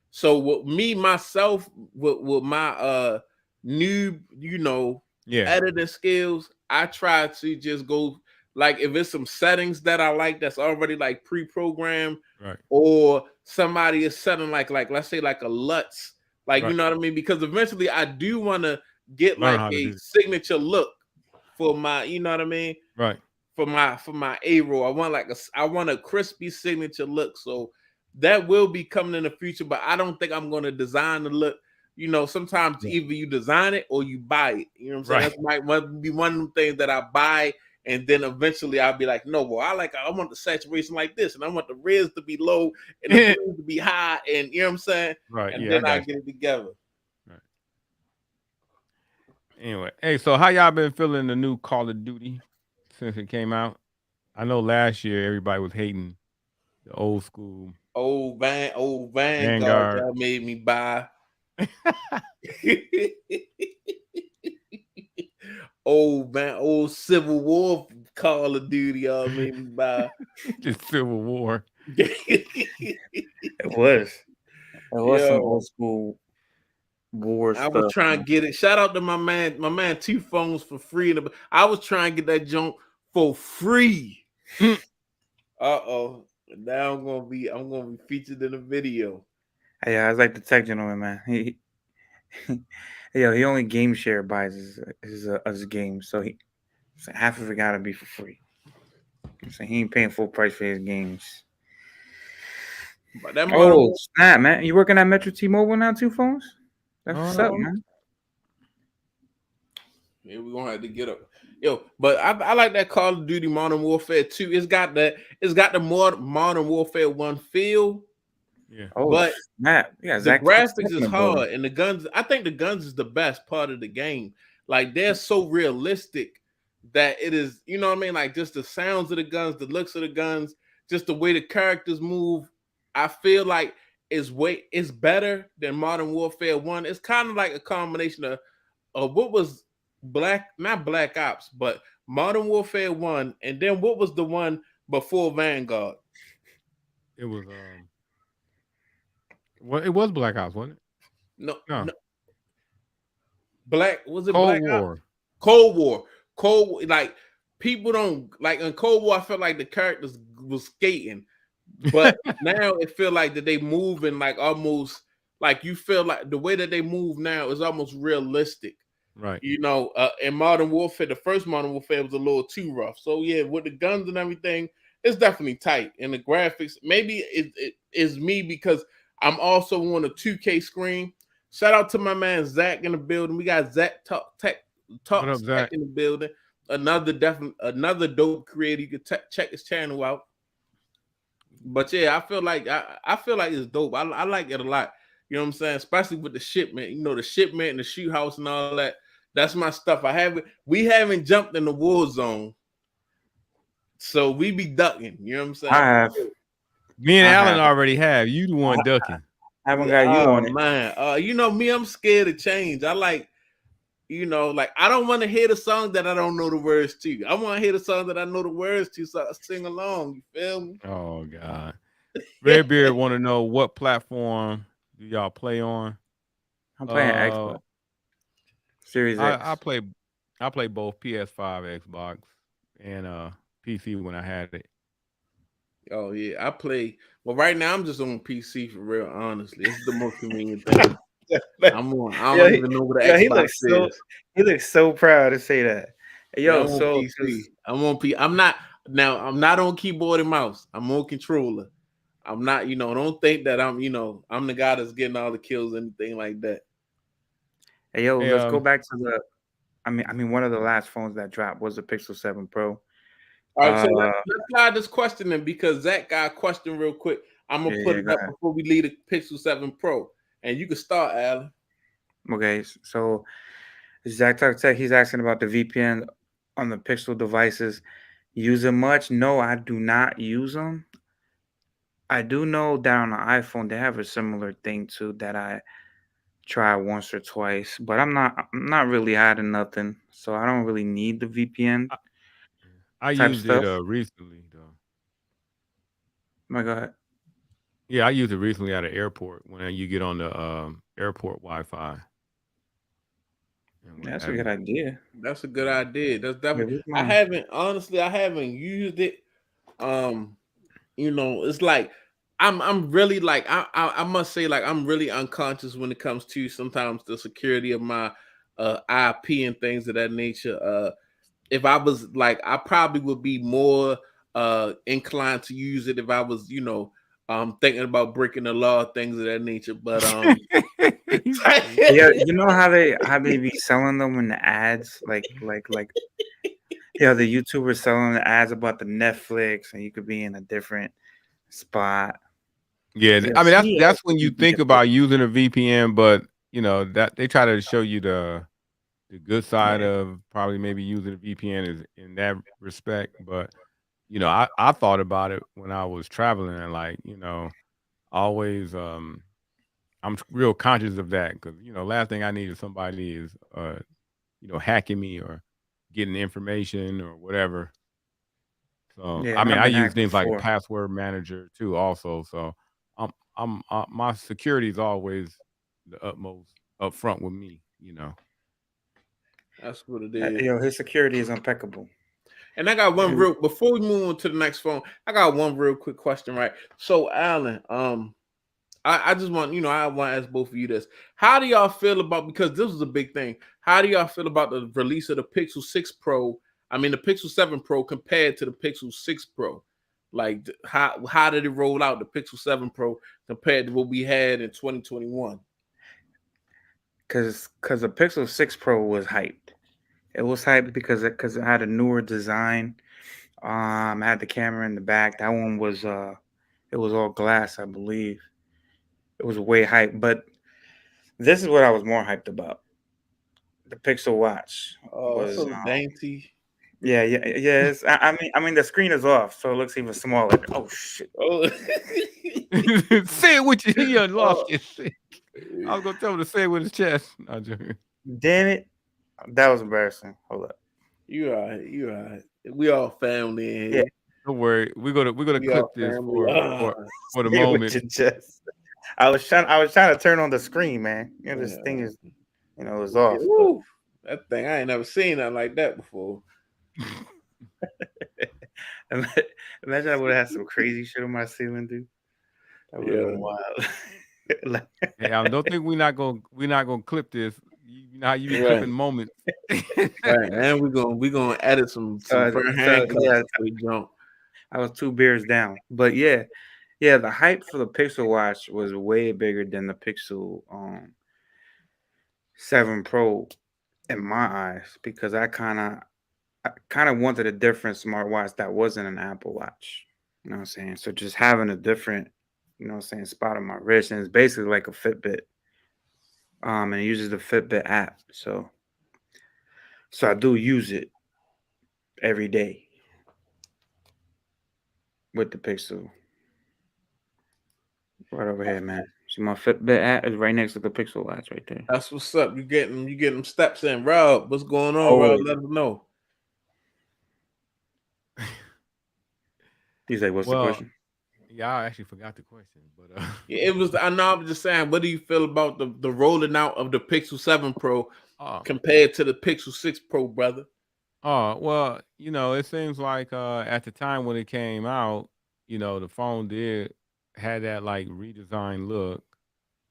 Speaker 3: So with me myself with my new editing skills, I try to just go like if it's some settings that I like that's already like pre-programmed,
Speaker 1: Right.
Speaker 3: or somebody is setting like let's say like a LUTs, like
Speaker 1: Right.
Speaker 3: you know what I mean? Because eventually I do want to get
Speaker 1: Learn
Speaker 3: like
Speaker 1: how to
Speaker 3: a
Speaker 1: do it.
Speaker 3: signature look for my, you know what I mean?
Speaker 1: Right.
Speaker 3: For my A-roll. I want a crispy signature look. So that will be coming in the future, but I don't think I'm gonna design the look. Sometimes either you design it or you buy it. You know what I'm saying?
Speaker 1: Right.
Speaker 3: That might be one of the things that I buy and then eventually I'll be like, no, boy, I want the saturation like this, and I want the reds to be low and the blues to be high, and you know what I'm saying?
Speaker 1: Right.
Speaker 3: And
Speaker 1: Yeah.
Speaker 3: then I
Speaker 1: got
Speaker 3: get
Speaker 1: you.
Speaker 3: it together.
Speaker 1: Anyway, hey, so how y'all been feeling the new Call of Duty since it came out? I know last year everybody was hating the old school
Speaker 3: Old Vanguard,
Speaker 1: Vanguard.
Speaker 3: y'all made me buy. old Civil War Call of Duty, y'all made me buy.
Speaker 1: Just Civil War.
Speaker 2: It was some
Speaker 3: Yo.
Speaker 2: old school war
Speaker 3: I
Speaker 2: stuff.
Speaker 3: was trying to get it. Shout out to my man, 2 phones for free. I was trying to get that junk for free. Uh-oh. Now I'm gonna be featured in a video.
Speaker 2: Yeah, I was like the tech gentleman, man. He only game share buys his games, so half of it gotta be for free. So he ain't paying full price for his games.
Speaker 3: But that
Speaker 2: Oh snap, man! You working at Metro T-Mobile now? 2 phones? That's what's up,
Speaker 1: Oh.
Speaker 2: man.
Speaker 3: Yeah, we're gonna have to get up. Yo, but I like that Call of Duty Modern Warfare 2. It's got the more Modern Warfare 1 feel.
Speaker 1: Yeah.
Speaker 2: Oh
Speaker 3: But
Speaker 2: snap! Yeah,
Speaker 3: the graphics is hard, and the guns. I think the guns is the best part of the game. Like they're so realistic that it is. You know what I mean? Like just the sounds of the guns, the looks of the guns, just the way the characters move. I feel like it's better than Modern Warfare 1. It's kind of like a combination of what was not Black Ops, but Modern Warfare 1, and then what was the one before Vanguard?
Speaker 1: It was well, it was Black Ops, wasn't it?
Speaker 3: No. Black was it
Speaker 1: Cold
Speaker 3: Black
Speaker 1: War.
Speaker 3: Ops? Cold War. Like people don't like in Cold War. I felt like the characters was skating, but now it feel like that they moving like almost like you feel like the way that they move now is almost realistic.
Speaker 1: Right.
Speaker 3: You know, in Modern Warfare, the first Modern Warfare was a little too rough. So yeah, with the guns and everything, it's definitely tight. And the graphics, maybe it is me because I'm also on a 2K screen. Shout out to my man Zach in the building. We got Zach Talk
Speaker 1: What up, Zach?
Speaker 3: in the building. Another dope creator. You could check his channel out. But yeah, I feel like it's dope. I like it a lot. You know what I'm saying? Especially with the shipment. You know, the shipment and the shoot house and all that. That's my stuff. We haven't jumped in the war zone. So we be ducking. You know what I'm saying?
Speaker 2: I have.
Speaker 1: Me and
Speaker 2: I
Speaker 1: Alan
Speaker 2: haven't.
Speaker 1: already have. You the one ducking.
Speaker 2: I haven't got you on it.
Speaker 3: Man. You know me, I'm scared of change. I like, you know, like I don't want to hear the song that I don't know the words to. I want to hear the song that I know the words to, so I sing along. You feel me?
Speaker 1: Oh God. Redbeard want to know what platform do y'all play on?
Speaker 2: I'm playing Xbox. Series X.
Speaker 1: I play both PS5, Xbox, and PC when I had it.
Speaker 3: Oh yeah, I play. Well, right now I'm just on PC for real. Honestly, it's the most convenient thing. I'm on. I don't even know what the Xbox is.
Speaker 2: He looks so proud to say that. Hey, yo,
Speaker 3: I'm on
Speaker 2: so
Speaker 3: PC. I'm on PC. I'm not on keyboard and mouse. I'm on controller. I'm not. You know, don't think that I'm the guy that's getting all the kills, anything like that.
Speaker 2: hey, yo, let's go back to the. I mean, one of the last phones that dropped was the Pixel 7 Pro.
Speaker 3: All right, so let's slide this question in because Zach got a question real quick. I'm gonna put it up before we leave the Pixel 7 Pro, and you can start, Alan.
Speaker 2: Okay, so Zach Talk Tech, he's asking about the VPN on the Pixel devices. Use them much? No, I do not use them. I do know that on the iPhone they have a similar thing too that I try once or twice, but I'm not really adding nothing, so I don't really need the VPN.
Speaker 1: I
Speaker 2: type
Speaker 1: used
Speaker 2: stuff.
Speaker 1: it recently though.
Speaker 2: My God.
Speaker 1: Yeah, I used it recently at an airport when you get on the airport Wi-Fi.
Speaker 2: That's a good idea.
Speaker 3: That's a good idea. That's definitely.
Speaker 2: Yeah,
Speaker 3: I haven't used it. You know, it's like I'm really like I must say like I'm really unconscious when it comes to sometimes the security of my IP and things of that nature. If I was like, I probably would be more inclined to use it if I was, thinking about breaking the law, things of that nature. But
Speaker 2: yeah, you know how they be selling them in the ads, like Yeah, the YouTubers selling the ads about the Netflix, and you could be in a different spot.
Speaker 1: Yeah,
Speaker 2: Yeah,
Speaker 1: I mean
Speaker 2: see,
Speaker 1: that's when you think
Speaker 2: VPN.
Speaker 1: about using a VPN, but you know that they try to show you the good side
Speaker 2: Yeah.
Speaker 1: of probably maybe using a VPN is in that respect. But you know, I thought about it when I was traveling, and like you know, always I'm real conscious of that because you know, last thing I need is somebody is you know hacking me or getting information or whatever. So
Speaker 2: Yeah,
Speaker 1: I
Speaker 2: and
Speaker 1: mean,
Speaker 2: I've
Speaker 1: I
Speaker 2: been
Speaker 1: use
Speaker 2: hacked
Speaker 1: things like a
Speaker 2: before.
Speaker 1: password manager too, also. So my security is always the utmost upfront with me. You know.
Speaker 3: That's what it is.
Speaker 2: Yo, his security is impeccable.
Speaker 3: And I got one
Speaker 2: Dude.
Speaker 3: real before we move on to the next phone. I got one real quick question, right? So, Alan, I just want I want to ask both of you this: how do y'all feel about, because this was a big thing? How do y'all feel about the release of the Pixel 6 Pro? I mean, the Pixel 7 Pro compared to the Pixel 6 Pro. Like, how did it roll out, the Pixel 7 Pro compared to what we had in 2021?
Speaker 2: Because the Pixel 6 Pro was hyped. It was hyped because it had a newer design. It had the camera in the back. That one was it was all glass, I believe. It was way hyped. But this is what I was more hyped about. The Pixel Watch
Speaker 3: Oh, it's
Speaker 2: was
Speaker 3: so dainty.
Speaker 2: yeah. Yes. I mean the screen is off, so it looks even smaller. Oh shit.
Speaker 3: Oh.
Speaker 1: Say it with your he lost
Speaker 3: Oh.
Speaker 1: it. I was gonna tell him to say it with his chest. No, joking.
Speaker 2: Damn it. That was embarrassing. Hold up.
Speaker 3: You all right. You all right. We all family in here.
Speaker 2: Yeah.
Speaker 1: Don't worry. We're gonna
Speaker 3: We
Speaker 1: clip
Speaker 3: all
Speaker 1: this
Speaker 3: family.
Speaker 1: for the
Speaker 2: Say it with
Speaker 1: moment.
Speaker 2: your chest. I was trying to turn on the screen, man. You know, this thing is, you know, it's off.
Speaker 3: Ooh, that thing, I ain't never seen nothing like that before.
Speaker 2: Imagine I would have had some crazy shit on my ceiling, dude. That would have been wild. Like,
Speaker 1: Hey, don't think we're not gonna clip this. You know how you be
Speaker 3: Right.
Speaker 1: clipping moments.
Speaker 3: Right, and we gonna edit some front handcuffs
Speaker 2: yeah,
Speaker 3: before we jump.
Speaker 2: I was 2 beers down. But yeah, the hype for the Pixel Watch was way bigger than the Pixel 7 Pro in my eyes because I kind of wanted a different smartwatch that wasn't an Apple Watch. You know what I'm saying? So just having a different, you know what I'm saying, spot on my wrist, and it's basically like a Fitbit. And it uses the Fitbit app. So I do use it every day with the Pixel. Right over here, man. See my Fitbit app is right next to the Pixel Watch right there.
Speaker 3: That's what's up. You getting steps in. Rob, what's going on?
Speaker 2: Always.
Speaker 3: Rob, let us know.
Speaker 2: He's like, what's the
Speaker 1: Well,
Speaker 2: question?
Speaker 1: yeah, I actually forgot the question, but
Speaker 3: Yeah, it was. I know. I'm just saying. What do you feel about the rolling out of the Pixel 7 Pro compared to the Pixel 6 Pro, brother?
Speaker 1: Well, you know, it seems like at the time when it came out, you know, the phone had that like redesigned look.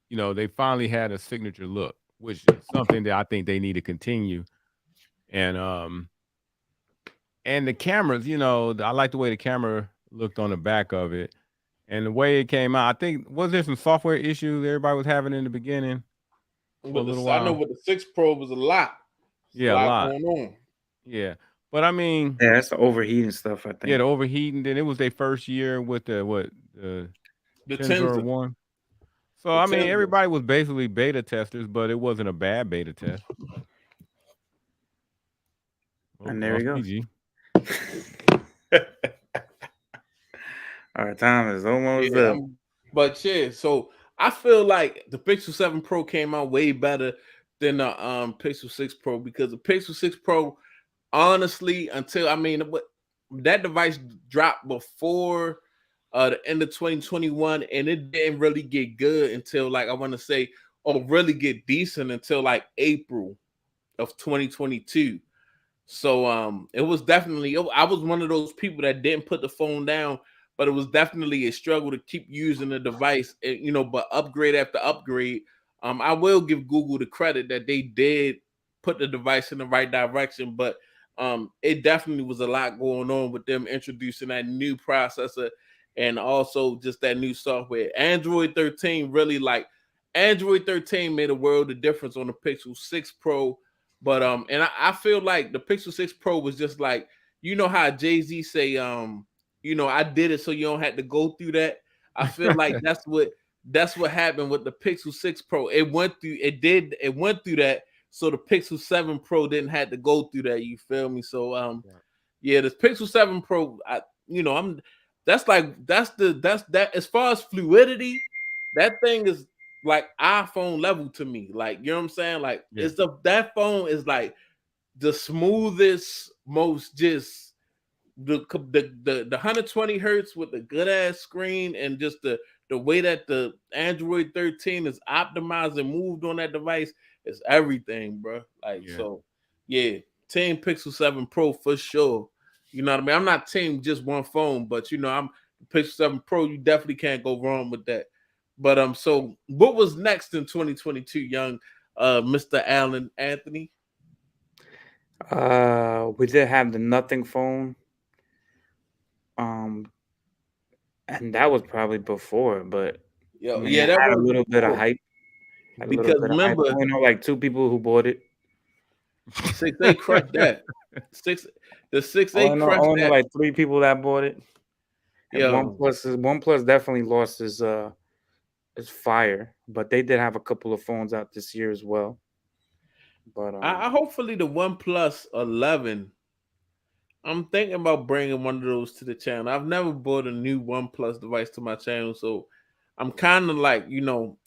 Speaker 1: You know, they finally had a signature look, which is something that I think they need to continue. And the cameras, you know, I like the way the camera looked on the back of it. And the way it came out, I think, was there some software issues everybody was having in the beginning for a little
Speaker 3: I know
Speaker 1: while?
Speaker 3: with the 6 Pro was a lot.
Speaker 1: Yeah, a lot.
Speaker 3: going on.
Speaker 1: Yeah. But I mean,
Speaker 2: Yeah, that's the overheating stuff, I think.
Speaker 1: yeah, the overheating. Then it was their first year with the Tensor 1. So I mean, everybody was basically beta testers, but it wasn't a bad beta test.
Speaker 2: And there you go.
Speaker 1: PG.
Speaker 2: Our time is almost up.
Speaker 3: But yeah, so I feel like the Pixel 7 Pro came out way better than the Pixel 6 Pro, because the Pixel 6 Pro, honestly, that device dropped before the end of 2021, and it didn't really get good until, like, I want to say, or really get decent until like April of 2022. So it was definitely, I was one of those people that didn't put the phone down, but it was definitely a struggle to keep using the device, you know, but upgrade after upgrade. I will give Google the credit that they did put the device in the right direction, but it definitely was a lot going on with them introducing that new processor and also just that new software. Android 13 made a world of difference on the Pixel 6 Pro. But and I feel like the Pixel 6 Pro was just like, you know how Jay-Z say, you know, I did it so you don't have to go through that. I feel like that's what happened with the Pixel 6 Pro. It went through that, so the Pixel 7 Pro didn't have to go through that. You feel me? So yeah, the Pixel 7 Pro, that's that as far as fluidity, that thing is like iPhone level to me. Like, you know what I'm saying? Like,
Speaker 1: Yeah.
Speaker 3: that phone is like the smoothest, most just the 120 hertz with the good ass screen, and just the way that the Android 13 is optimized and moved on that device is everything, bro. Like,
Speaker 1: Yeah.
Speaker 3: so yeah, Team Pixel 7 Pro for sure. You know what I mean? I'm not team just one phone, but you know, I'm Pixel 7 Pro. You definitely can't go wrong with that. But so what was next in 2022, young Mr. Allen Anthony?
Speaker 2: We did have the Nothing phone. And that was probably before, but I
Speaker 3: Yo,
Speaker 2: mean,
Speaker 3: yeah,
Speaker 2: it
Speaker 3: that
Speaker 2: had a
Speaker 3: was
Speaker 2: little bit of
Speaker 3: before.
Speaker 2: hype. Had a little
Speaker 3: Because
Speaker 2: bit of hype. I
Speaker 3: remember,
Speaker 2: only know like 2 people who bought it.
Speaker 3: 6A crushed that. The 6A
Speaker 2: I
Speaker 3: crushed
Speaker 2: only know
Speaker 3: that.
Speaker 2: like 3 people that bought it. And
Speaker 3: Yo,
Speaker 2: OnePlus definitely lost his fire, but they did have a couple of phones out this year as well. But
Speaker 3: I hopefully the OnePlus 11. I'm thinking about bringing one of those to the channel. I've never bought a new OnePlus device to my channel, so I'm kind of like, you know,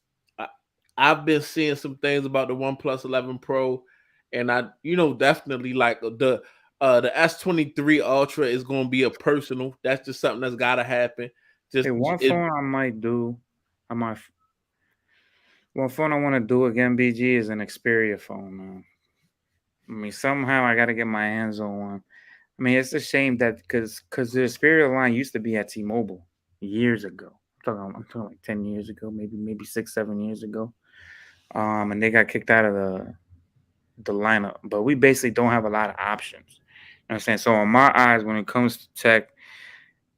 Speaker 3: I've been seeing some things about the OnePlus 11 Pro, and I, you know, definitely like the S23 Ultra is going to be a personal. That's just something that's got to happen. Just
Speaker 2: hey, one phone I might do, one phone I want to do again, BG, is an Xperia phone, man. I mean, somehow I got to get my hands on one. I mean, it's a shame that because the Xperia line used to be at T-Mobile years ago. I'm talking like 10 years ago, maybe 6, 7 years ago. And they got kicked out of the lineup. But we basically don't have a lot of options. You know what I'm saying? So in my eyes, when it comes to tech,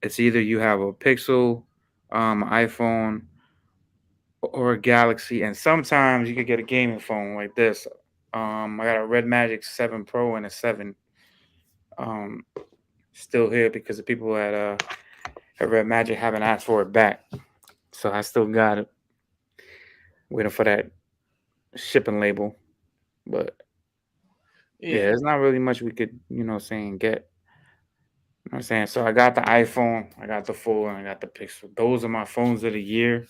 Speaker 2: it's either you have a Pixel, iPhone, or a Galaxy, and sometimes you could get a gaming phone like this. I got a Red Magic 7 Pro and a 7. Still here because the people at Red Magic haven't asked for it back, so I still got it. Waiting for that shipping label, but yeah, there's not really much we could, get. You know what I'm saying? So I got the iPhone, I got the Fold, and I got the Pixel. Those are my phones of the year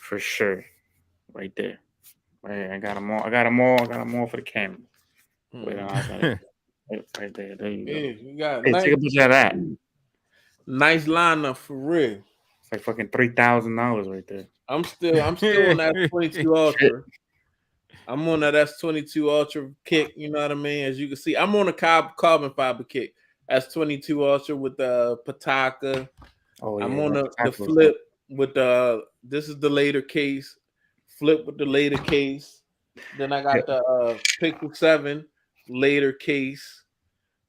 Speaker 2: for sure, right there. Right, I got them all. I got them all for the camera. Wait, no, I got it. Right there. There you go.
Speaker 3: Yeah, you got
Speaker 2: Hey, take a picture of that.
Speaker 3: nice lineup for real.
Speaker 2: It's like fucking $3,000 right there.
Speaker 3: I'm still on that 22 Ultra. I'm on that S22 Ultra kick. You know what I mean? As you can see, I'm on a carbon fiber kick. S22 Ultra with the Pataka.
Speaker 2: Oh, yeah,
Speaker 3: I'm on the
Speaker 2: that's
Speaker 3: flip with the. This is the later case. Flip with the later case. Then I got the Pixel 7 later case.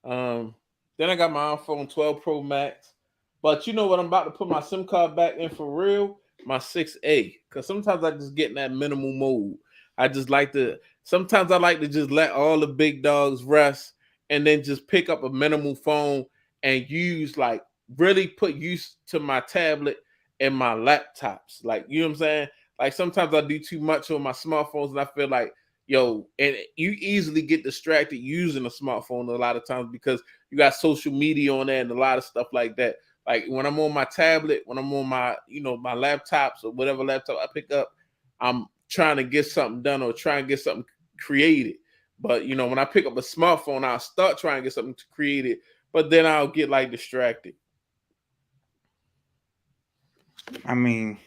Speaker 3: Then I got my iPhone 12 Pro Max. But you know what? I'm about to put my SIM card back in for real. My 6A, because sometimes I just get in that minimal mode. I just like to. Sometimes I like to just let all the big dogs rest, and then just pick up a minimal phone and use like really put use to my tablet and my laptops. Like, you know what I'm saying? Like, sometimes I do too much on my smartphones, and I feel like, yo, and you easily get distracted using a smartphone a lot of times because you got social media on there and a lot of stuff like that. Like, when I'm on my tablet, when I'm on my, my laptops or whatever laptop I pick up, I'm trying to get something done or try and get something created. But, when I pick up a smartphone, I'll start trying to get something created, but then I'll get like distracted.
Speaker 2: I mean,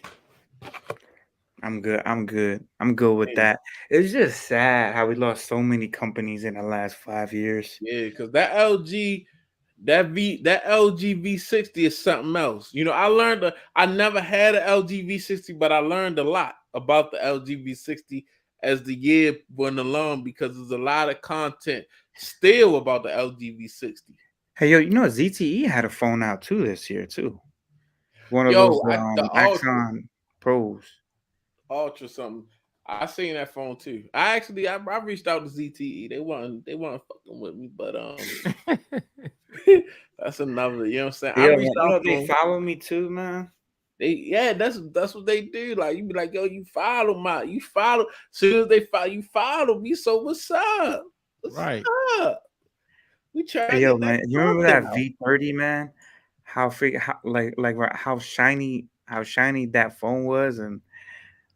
Speaker 2: I'm good. I'm good with that. It's just sad how we lost so many companies in the last 5 years.
Speaker 3: Yeah, because that LG, that LG V60 is something else. I never had an LG V60, but I learned a lot about the LG V60 as the year went along because there's a lot of content still about the LG V60.
Speaker 2: Hey, yo, ZTE had a phone out too this year too. One of
Speaker 3: Yo,
Speaker 2: those
Speaker 3: the
Speaker 2: Axon Pros.
Speaker 3: Ultra something. I seen that phone too. I reached out to ZTE. They weren't fucking with me, but that's another. You know what I'm saying? I
Speaker 2: Yeah, man.
Speaker 3: reached
Speaker 2: You
Speaker 3: out
Speaker 2: know
Speaker 3: to
Speaker 2: they
Speaker 3: them.
Speaker 2: follow me too, man.
Speaker 3: That's what they do. Like you be like, yo, you follow. Soon as they follow, you follow me. So what's up? What's
Speaker 1: Right.
Speaker 3: up? We try to
Speaker 2: Hey, yo,
Speaker 3: get that
Speaker 2: man, you remember
Speaker 3: content
Speaker 2: that
Speaker 3: out.
Speaker 2: V30, man? How how shiny that phone was, and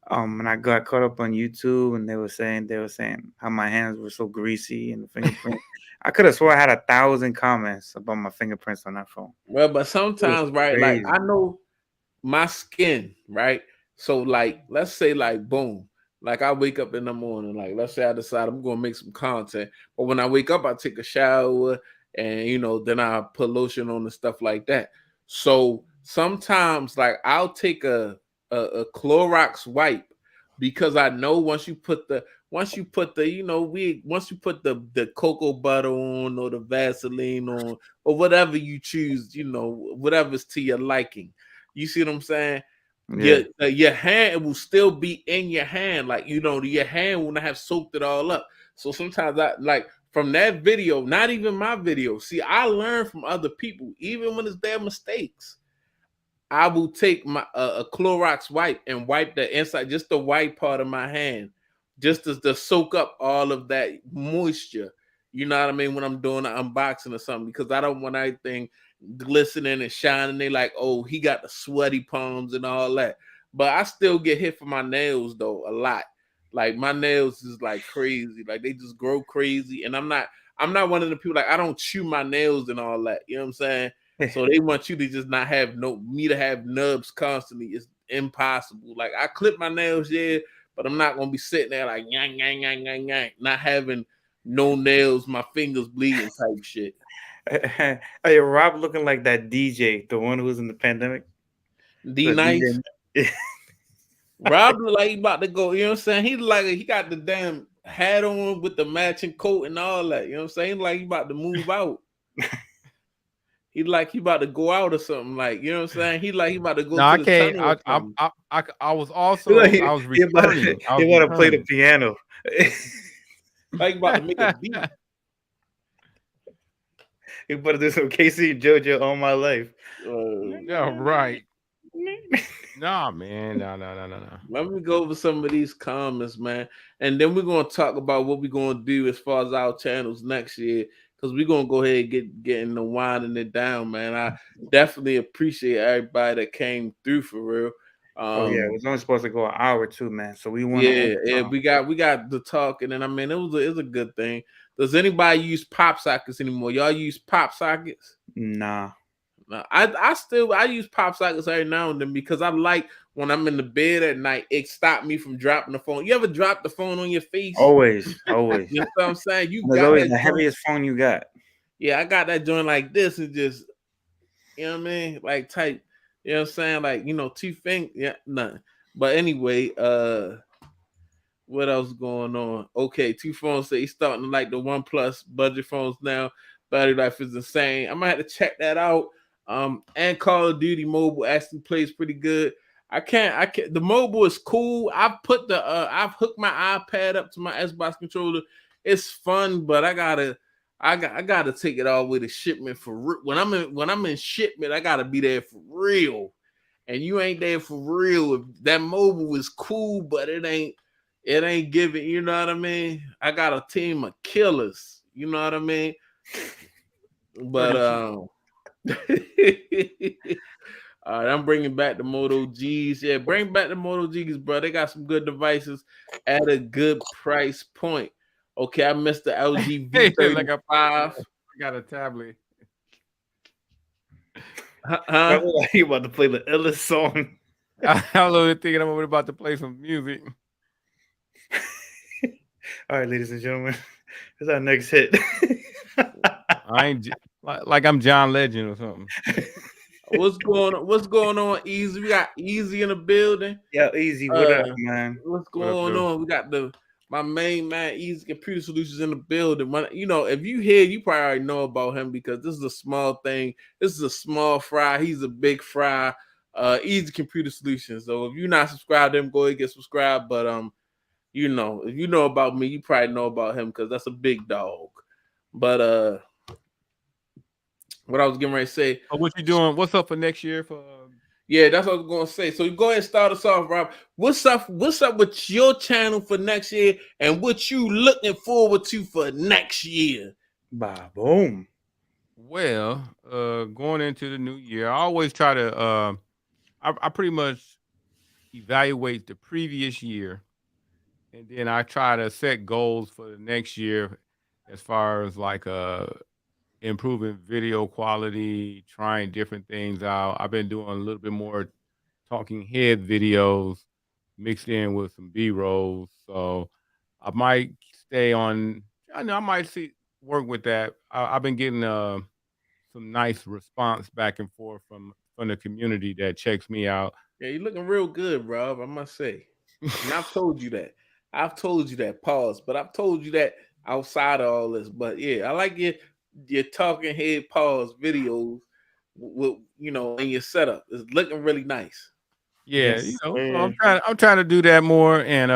Speaker 2: I got caught up on YouTube, and they were saying how my hands were so greasy and the fingerprint. I could have swore I had 1,000 comments about my fingerprints on that phone.
Speaker 3: Well, but
Speaker 2: It was
Speaker 3: sometimes, right? Like
Speaker 2: crazy.
Speaker 3: I know my skin, right? So, like, let's say, like, boom, like I wake up in the morning, like, let's say I decide I'm gonna make some content, but when I wake up, I take a shower and then I put lotion on and stuff like that. So sometimes, like, I'll take a Clorox wipe because I know once you put the once you put the cocoa butter on or the Vaseline on or whatever you choose, whatever's to your liking. You see what I'm saying?
Speaker 2: Yeah.
Speaker 3: Your hand will still be in your hand, like your hand will not have soaked it all up. So sometimes I like from that video, not even my video. See, I learn from other people, even when it's their mistakes. I will take my a Clorox wipe and wipe the inside, just the white part of my hand, just to soak up all of that moisture. You know what I mean? When I'm doing an unboxing or something, because I don't want anything glistening and shining. They like, oh, he got the sweaty palms and all that. But I still get hit for my nails though a lot. Like my nails is like crazy. Like they just grow crazy. And I'm not one of the people like I don't chew my nails and all that. You know what I'm saying? So they want you to just not have me to have nubs constantly. It's impossible. Like I clip my nails, yeah, but I'm not gonna be sitting there like yang yang yang yang yang, not having no nails, my fingers bleeding type shit.
Speaker 2: Hey, Rob looking like that DJ, the one who was in the pandemic.
Speaker 3: D
Speaker 2: The
Speaker 3: nice.
Speaker 2: DJ.
Speaker 3: Rob look like he about to go, you know what I'm saying? He got the damn hat on with the matching coat and all that. You know what I'm saying? Like he about to move out. He like he about to go out or something, like you know what I'm saying. He like he about to go
Speaker 1: No,
Speaker 3: to
Speaker 1: I
Speaker 3: the
Speaker 1: can't.
Speaker 3: tunnel or something.
Speaker 1: I was also I was
Speaker 2: He about
Speaker 1: returning. I
Speaker 2: he
Speaker 1: was
Speaker 2: about to play the
Speaker 1: returning.
Speaker 2: piano.
Speaker 3: Like he about to make a beat.
Speaker 2: He about to do some Casey JoJo all my life.
Speaker 1: Yeah, right. Nah, man. No.
Speaker 3: Let me go over some of these comments, man, and then we're gonna talk about what we're gonna do as far as our channels next year. Because we're gonna go ahead and getting the winding it down, man. I definitely appreciate everybody that came through for real.
Speaker 2: Oh yeah, it was only supposed to go an hour too, man. So we want
Speaker 3: Yeah, we got the talking, and I mean it was a good thing. Does anybody use pop sockets anymore? Y'all use pop sockets?
Speaker 2: Nah.
Speaker 3: No, I use pop sockets every now and then because I like when I'm in the bed at night, it stopped me from dropping the phone. You ever drop the phone on your face?
Speaker 2: Always.
Speaker 3: You know what I'm saying? You
Speaker 2: There's
Speaker 3: got
Speaker 2: always
Speaker 3: that
Speaker 2: the
Speaker 3: joint.
Speaker 2: heaviest phone you got.
Speaker 3: Yeah, I got that joint like this and just, you know what I mean? Like type, you know what I'm saying? Like, 2 fingers, yeah, nothing. But anyway, what else going on? Okay, 2 phones say he's starting to like the OnePlus budget phones now. Battery life is insane. I might have to check that out. And Call of Duty Mobile actually plays pretty good. I can't. The mobile is cool. I've hooked my iPad up to my Xbox controller. It's fun, but I gotta take it all the way to shipment for when I'm in shipment. I gotta be there for real, and you ain't there for real. If that mobile is cool, but it ain't giving. You know what I mean? I got a team of killers. You know what I mean? But all right, I'm bringing back the Moto G's. Yeah, bring back the Moto G's, bro. They got some good devices at a good price point. Okay, I missed the LG V35.
Speaker 1: Like I got a tablet.
Speaker 3: Huh?
Speaker 2: He about to play the illest song.
Speaker 1: I was thinking I'm about to play some music.
Speaker 2: All right, ladies and gentlemen, this is our next hit.
Speaker 1: I ain't like I'm John Legend or something.
Speaker 3: What's going on, Easy? We got Easy in the building.
Speaker 2: Yeah, Easy. What up, man?
Speaker 3: What's going on? We got my main man, Easy Computer Solutions in the building. If you hear, you probably already know about him because this is a small thing. This is a small fry. He's a big fry. Easy Computer Solutions. So if you're not subscribed to him, go ahead and get subscribed. But you know, if you know about me, you probably know about him because that's a big dog. But what I was getting ready to say,
Speaker 1: What you doing? What's up for next year? For
Speaker 3: yeah, that's what I was gonna say. So you go ahead and start us off, Rob. What's up? What's up with your channel for next year, and what you looking forward to for next year?
Speaker 2: Bah, boom.
Speaker 1: well, going into the new year, I always try to. I pretty much evaluate the previous year, and then I try to set goals for the next year, as far as like improving video quality, trying different things out. I've been doing a little bit more talking head videos mixed in with some B rolls. So I might stay on. I know I might see work with that. I've been getting some nice response back and forth from the community that checks me out.
Speaker 3: Yeah, you're looking real good, Rob. I must say, and I've told you that. I've told you that. Pause. But I've told you that outside of all this. But yeah, I like your talking head pause videos with you know in your setup. It's looking really nice.
Speaker 1: Yeah,
Speaker 2: Yes,
Speaker 1: so
Speaker 2: sir.
Speaker 1: I'm trying to do that more and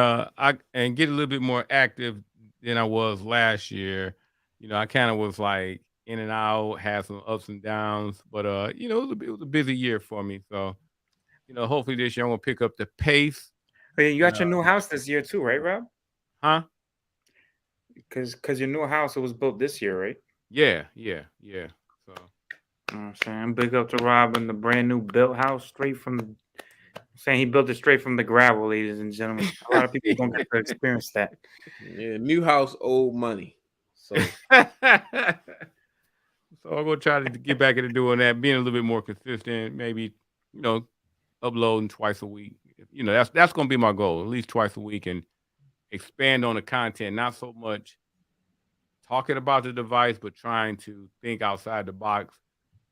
Speaker 1: and get a little bit more active than I was last year. I kind of was like in and out, had some ups and downs, but it was a busy year for me. So, hopefully this year I'm gonna pick up the pace.
Speaker 2: Oh, yeah, you
Speaker 1: And
Speaker 2: got your new house this year too, right, Rob?
Speaker 1: huh?
Speaker 2: Because your new house, it was built this year, right?
Speaker 1: Yeah, yeah, yeah. So
Speaker 2: You know what I'm saying? Big up to Rob and the brand new built house straight from saying he built it straight from the gravel, ladies and gentlemen. A lot of people don't get to experience that.
Speaker 3: Yeah, new house, old money. So
Speaker 1: So I'm gonna try to get back into doing that, being a little bit more consistent, maybe, you know, uploading twice a week. That's gonna be my goal, at least twice a week, and expand on the content, not so much talking about the device, but trying to think outside the box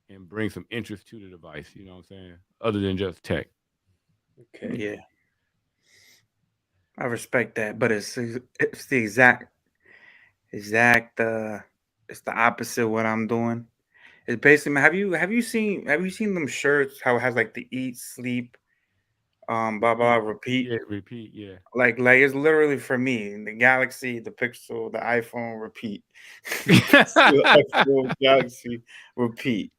Speaker 1: and bring some interest to the device, you know what I'm saying? Other than just tech.
Speaker 3: okay.
Speaker 2: Yeah, I respect that, but it's the exact it's the opposite of what I'm doing. It's basically have you seen them shirts how it has like the eat, sleep, blah blah repeat?
Speaker 1: Yeah, repeat, yeah.
Speaker 2: Like it's literally for me, the Galaxy, the Pixel, the iPhone repeat. The iPhone, Galaxy repeat.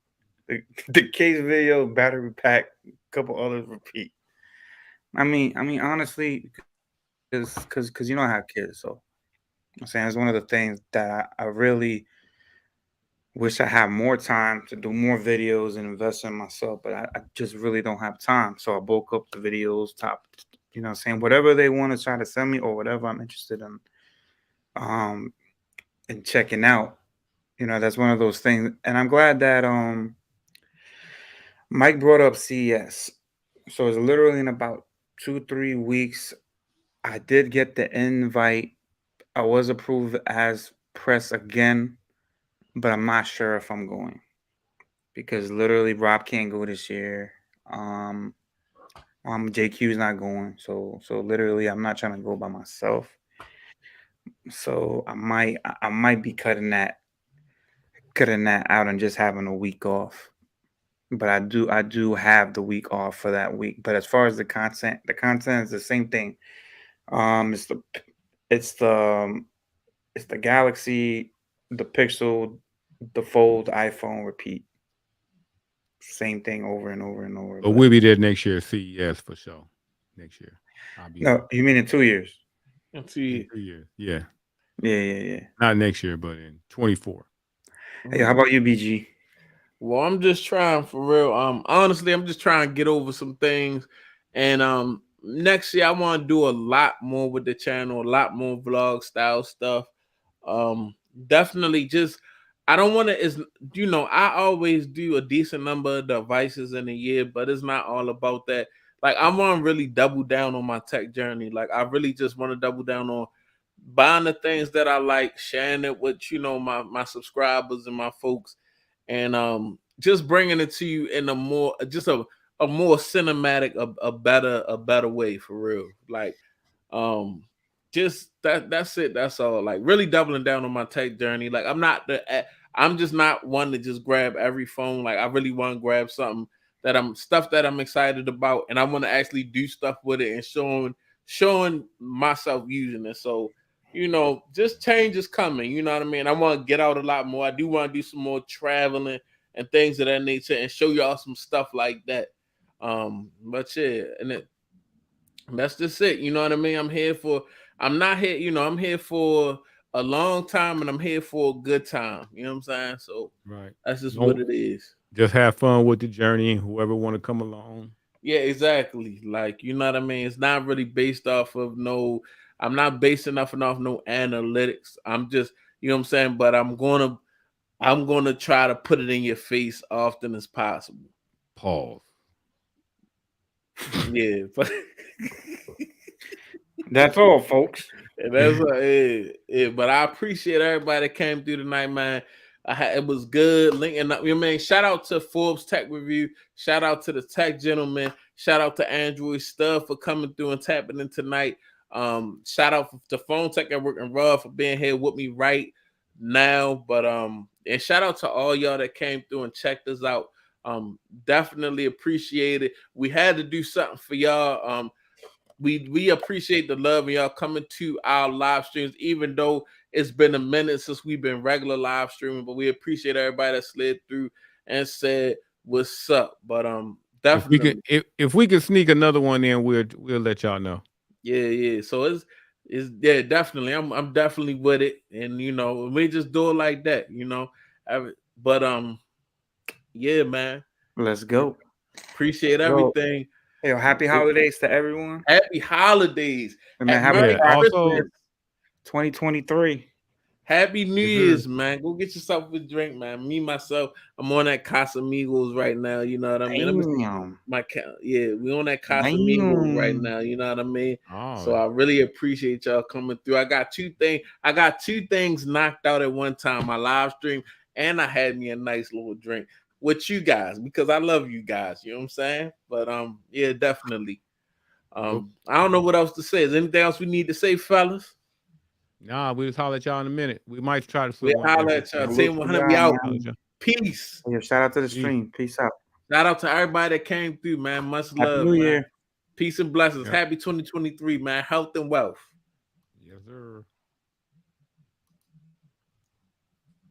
Speaker 2: The case video, battery pack, couple others repeat. I mean honestly, because you know I have kids, so I'm saying it's one of the things that I really wish I had more time to do more videos and invest in myself, but I just really don't have time. So I bulk up the videos, saying whatever they want to try to send me or whatever I'm interested um in checking out. That's one of those things. And I'm glad that Mike brought up CES. So it's literally in about 2, 3 weeks. I did get the invite. I was approved as press again, but I'm not sure if I'm going because literally Rob can't go this year. Um, JQ's not going, so literally I'm not trying to go by myself. So I might be cutting that out and just having a week off. But I do have the week off for that week. But as far as the content is the same thing. It's it's the it's the Galaxy, the Pixel, the Fold, iPhone, repeat. Same thing over and over and over.
Speaker 1: But
Speaker 2: But
Speaker 1: we'll be there next year, CES for sure. Next year. I'll be there.
Speaker 2: no, you mean in 2 years?
Speaker 3: Let's
Speaker 1: In
Speaker 3: see.
Speaker 1: 2 years. Yeah.
Speaker 2: Yeah, yeah, yeah.
Speaker 1: Not next year, but in 24.
Speaker 2: Hey, how about you, BG?
Speaker 3: Well, I'm just trying for real. Honestly, I'm just trying to get over some things. And next year I want to do a lot more with the channel, a lot more vlog style stuff. Definitely just I don't want to I always do a decent number of devices in a year, but it's not all about that. Like I want to really double down on my tech journey. Like I really just want to double down on buying the things that I like, sharing it with my subscribers and my folks, and just bringing it to you in a more just a more cinematic, a better way for real. Like just that's it. That's all. Like really doubling down on my tech journey. Like I'm just not one to just grab every phone. Like I really want to grab something that I'm excited about, and I want to actually do stuff with it and showing myself using it. So, you know, just change is coming. You know what I mean? I want to get out a lot more. I do want to do some more traveling and things of that nature and show y'all some stuff like that. But yeah, that's just it. You know what I mean? I'm not here, you know, I'm here for a long time and I'm here for a good time. You know what I'm saying? So
Speaker 1: Right.
Speaker 3: that's just
Speaker 1: No-
Speaker 3: what it is.
Speaker 1: Just have fun with the journey. Whoever want to come along.
Speaker 3: Yeah, exactly. Like, you know what I mean? It's not really based off of I'm not basing nothing off no analytics. I'm just, you know what I'm saying? But I'm gonna try to put it in your face often as possible.
Speaker 1: Pause.
Speaker 3: Yeah, but
Speaker 2: That's all, folks.
Speaker 3: and that's it. But I appreciate everybody that came through tonight, man. It was good linking up. You know, man, shout out to Forbes Tech Review. Shout out to the Tech Gentleman. Shout out to Android Stuff for coming through and tapping in tonight. Shout out to Phone Tech at Work and Rob for being here with me right now. But and shout out to all y'all that came through and checked us out. Definitely appreciate it. We had to do something for y'all. We appreciate the love of y'all coming to our live streams, even though it's been a minute since we've been regular live streaming, but we appreciate everybody that slid through and said what's up. But definitely,
Speaker 1: if we can sneak another one in, we'll let y'all know.
Speaker 3: yeah. So it's yeah, definitely. I'm definitely with it, and you know, we just do it like that, you know. But yeah, man.
Speaker 2: Let's go.
Speaker 3: Appreciate
Speaker 2: Yo.
Speaker 3: everything.
Speaker 2: Hey, happy holidays to everyone.
Speaker 3: Happy holidays.
Speaker 2: And man,
Speaker 3: Merry
Speaker 2: happy
Speaker 1: also-
Speaker 3: Christmas.
Speaker 2: 2023.
Speaker 3: Happy New
Speaker 1: Yes, sir.
Speaker 3: Year's, man. Go get yourself a drink, man. Me, myself, I'm on that Casamigos right now. You know what I mean?
Speaker 2: Damn.
Speaker 3: We on that Casamigos
Speaker 2: Damn.
Speaker 3: right now. You know what I mean?
Speaker 1: Oh,
Speaker 3: So I really appreciate y'all coming through. I got two things knocked out at one time. My live stream, and I had me a nice little drink with you guys because I love you guys. You know what I'm saying? But yeah, definitely. I don't know what else to say. Is there anything else we need to say, fellas?
Speaker 1: nah, we'll just holler at y'all in a minute. We might try to.
Speaker 3: We'll holler at y'all.
Speaker 2: Look
Speaker 3: Team
Speaker 2: for
Speaker 3: 100, we
Speaker 2: y'all,
Speaker 3: out.
Speaker 2: man.
Speaker 3: Peace.
Speaker 2: Yeah, shout out to the stream. Peace out.
Speaker 3: Shout out to everybody that came through, man. Much
Speaker 2: Happy
Speaker 3: love,
Speaker 2: New
Speaker 3: man.
Speaker 2: Year.
Speaker 3: Peace and blessings.
Speaker 1: Yeah.
Speaker 3: Happy 2023, man. Health and wealth.
Speaker 1: Yes, sir.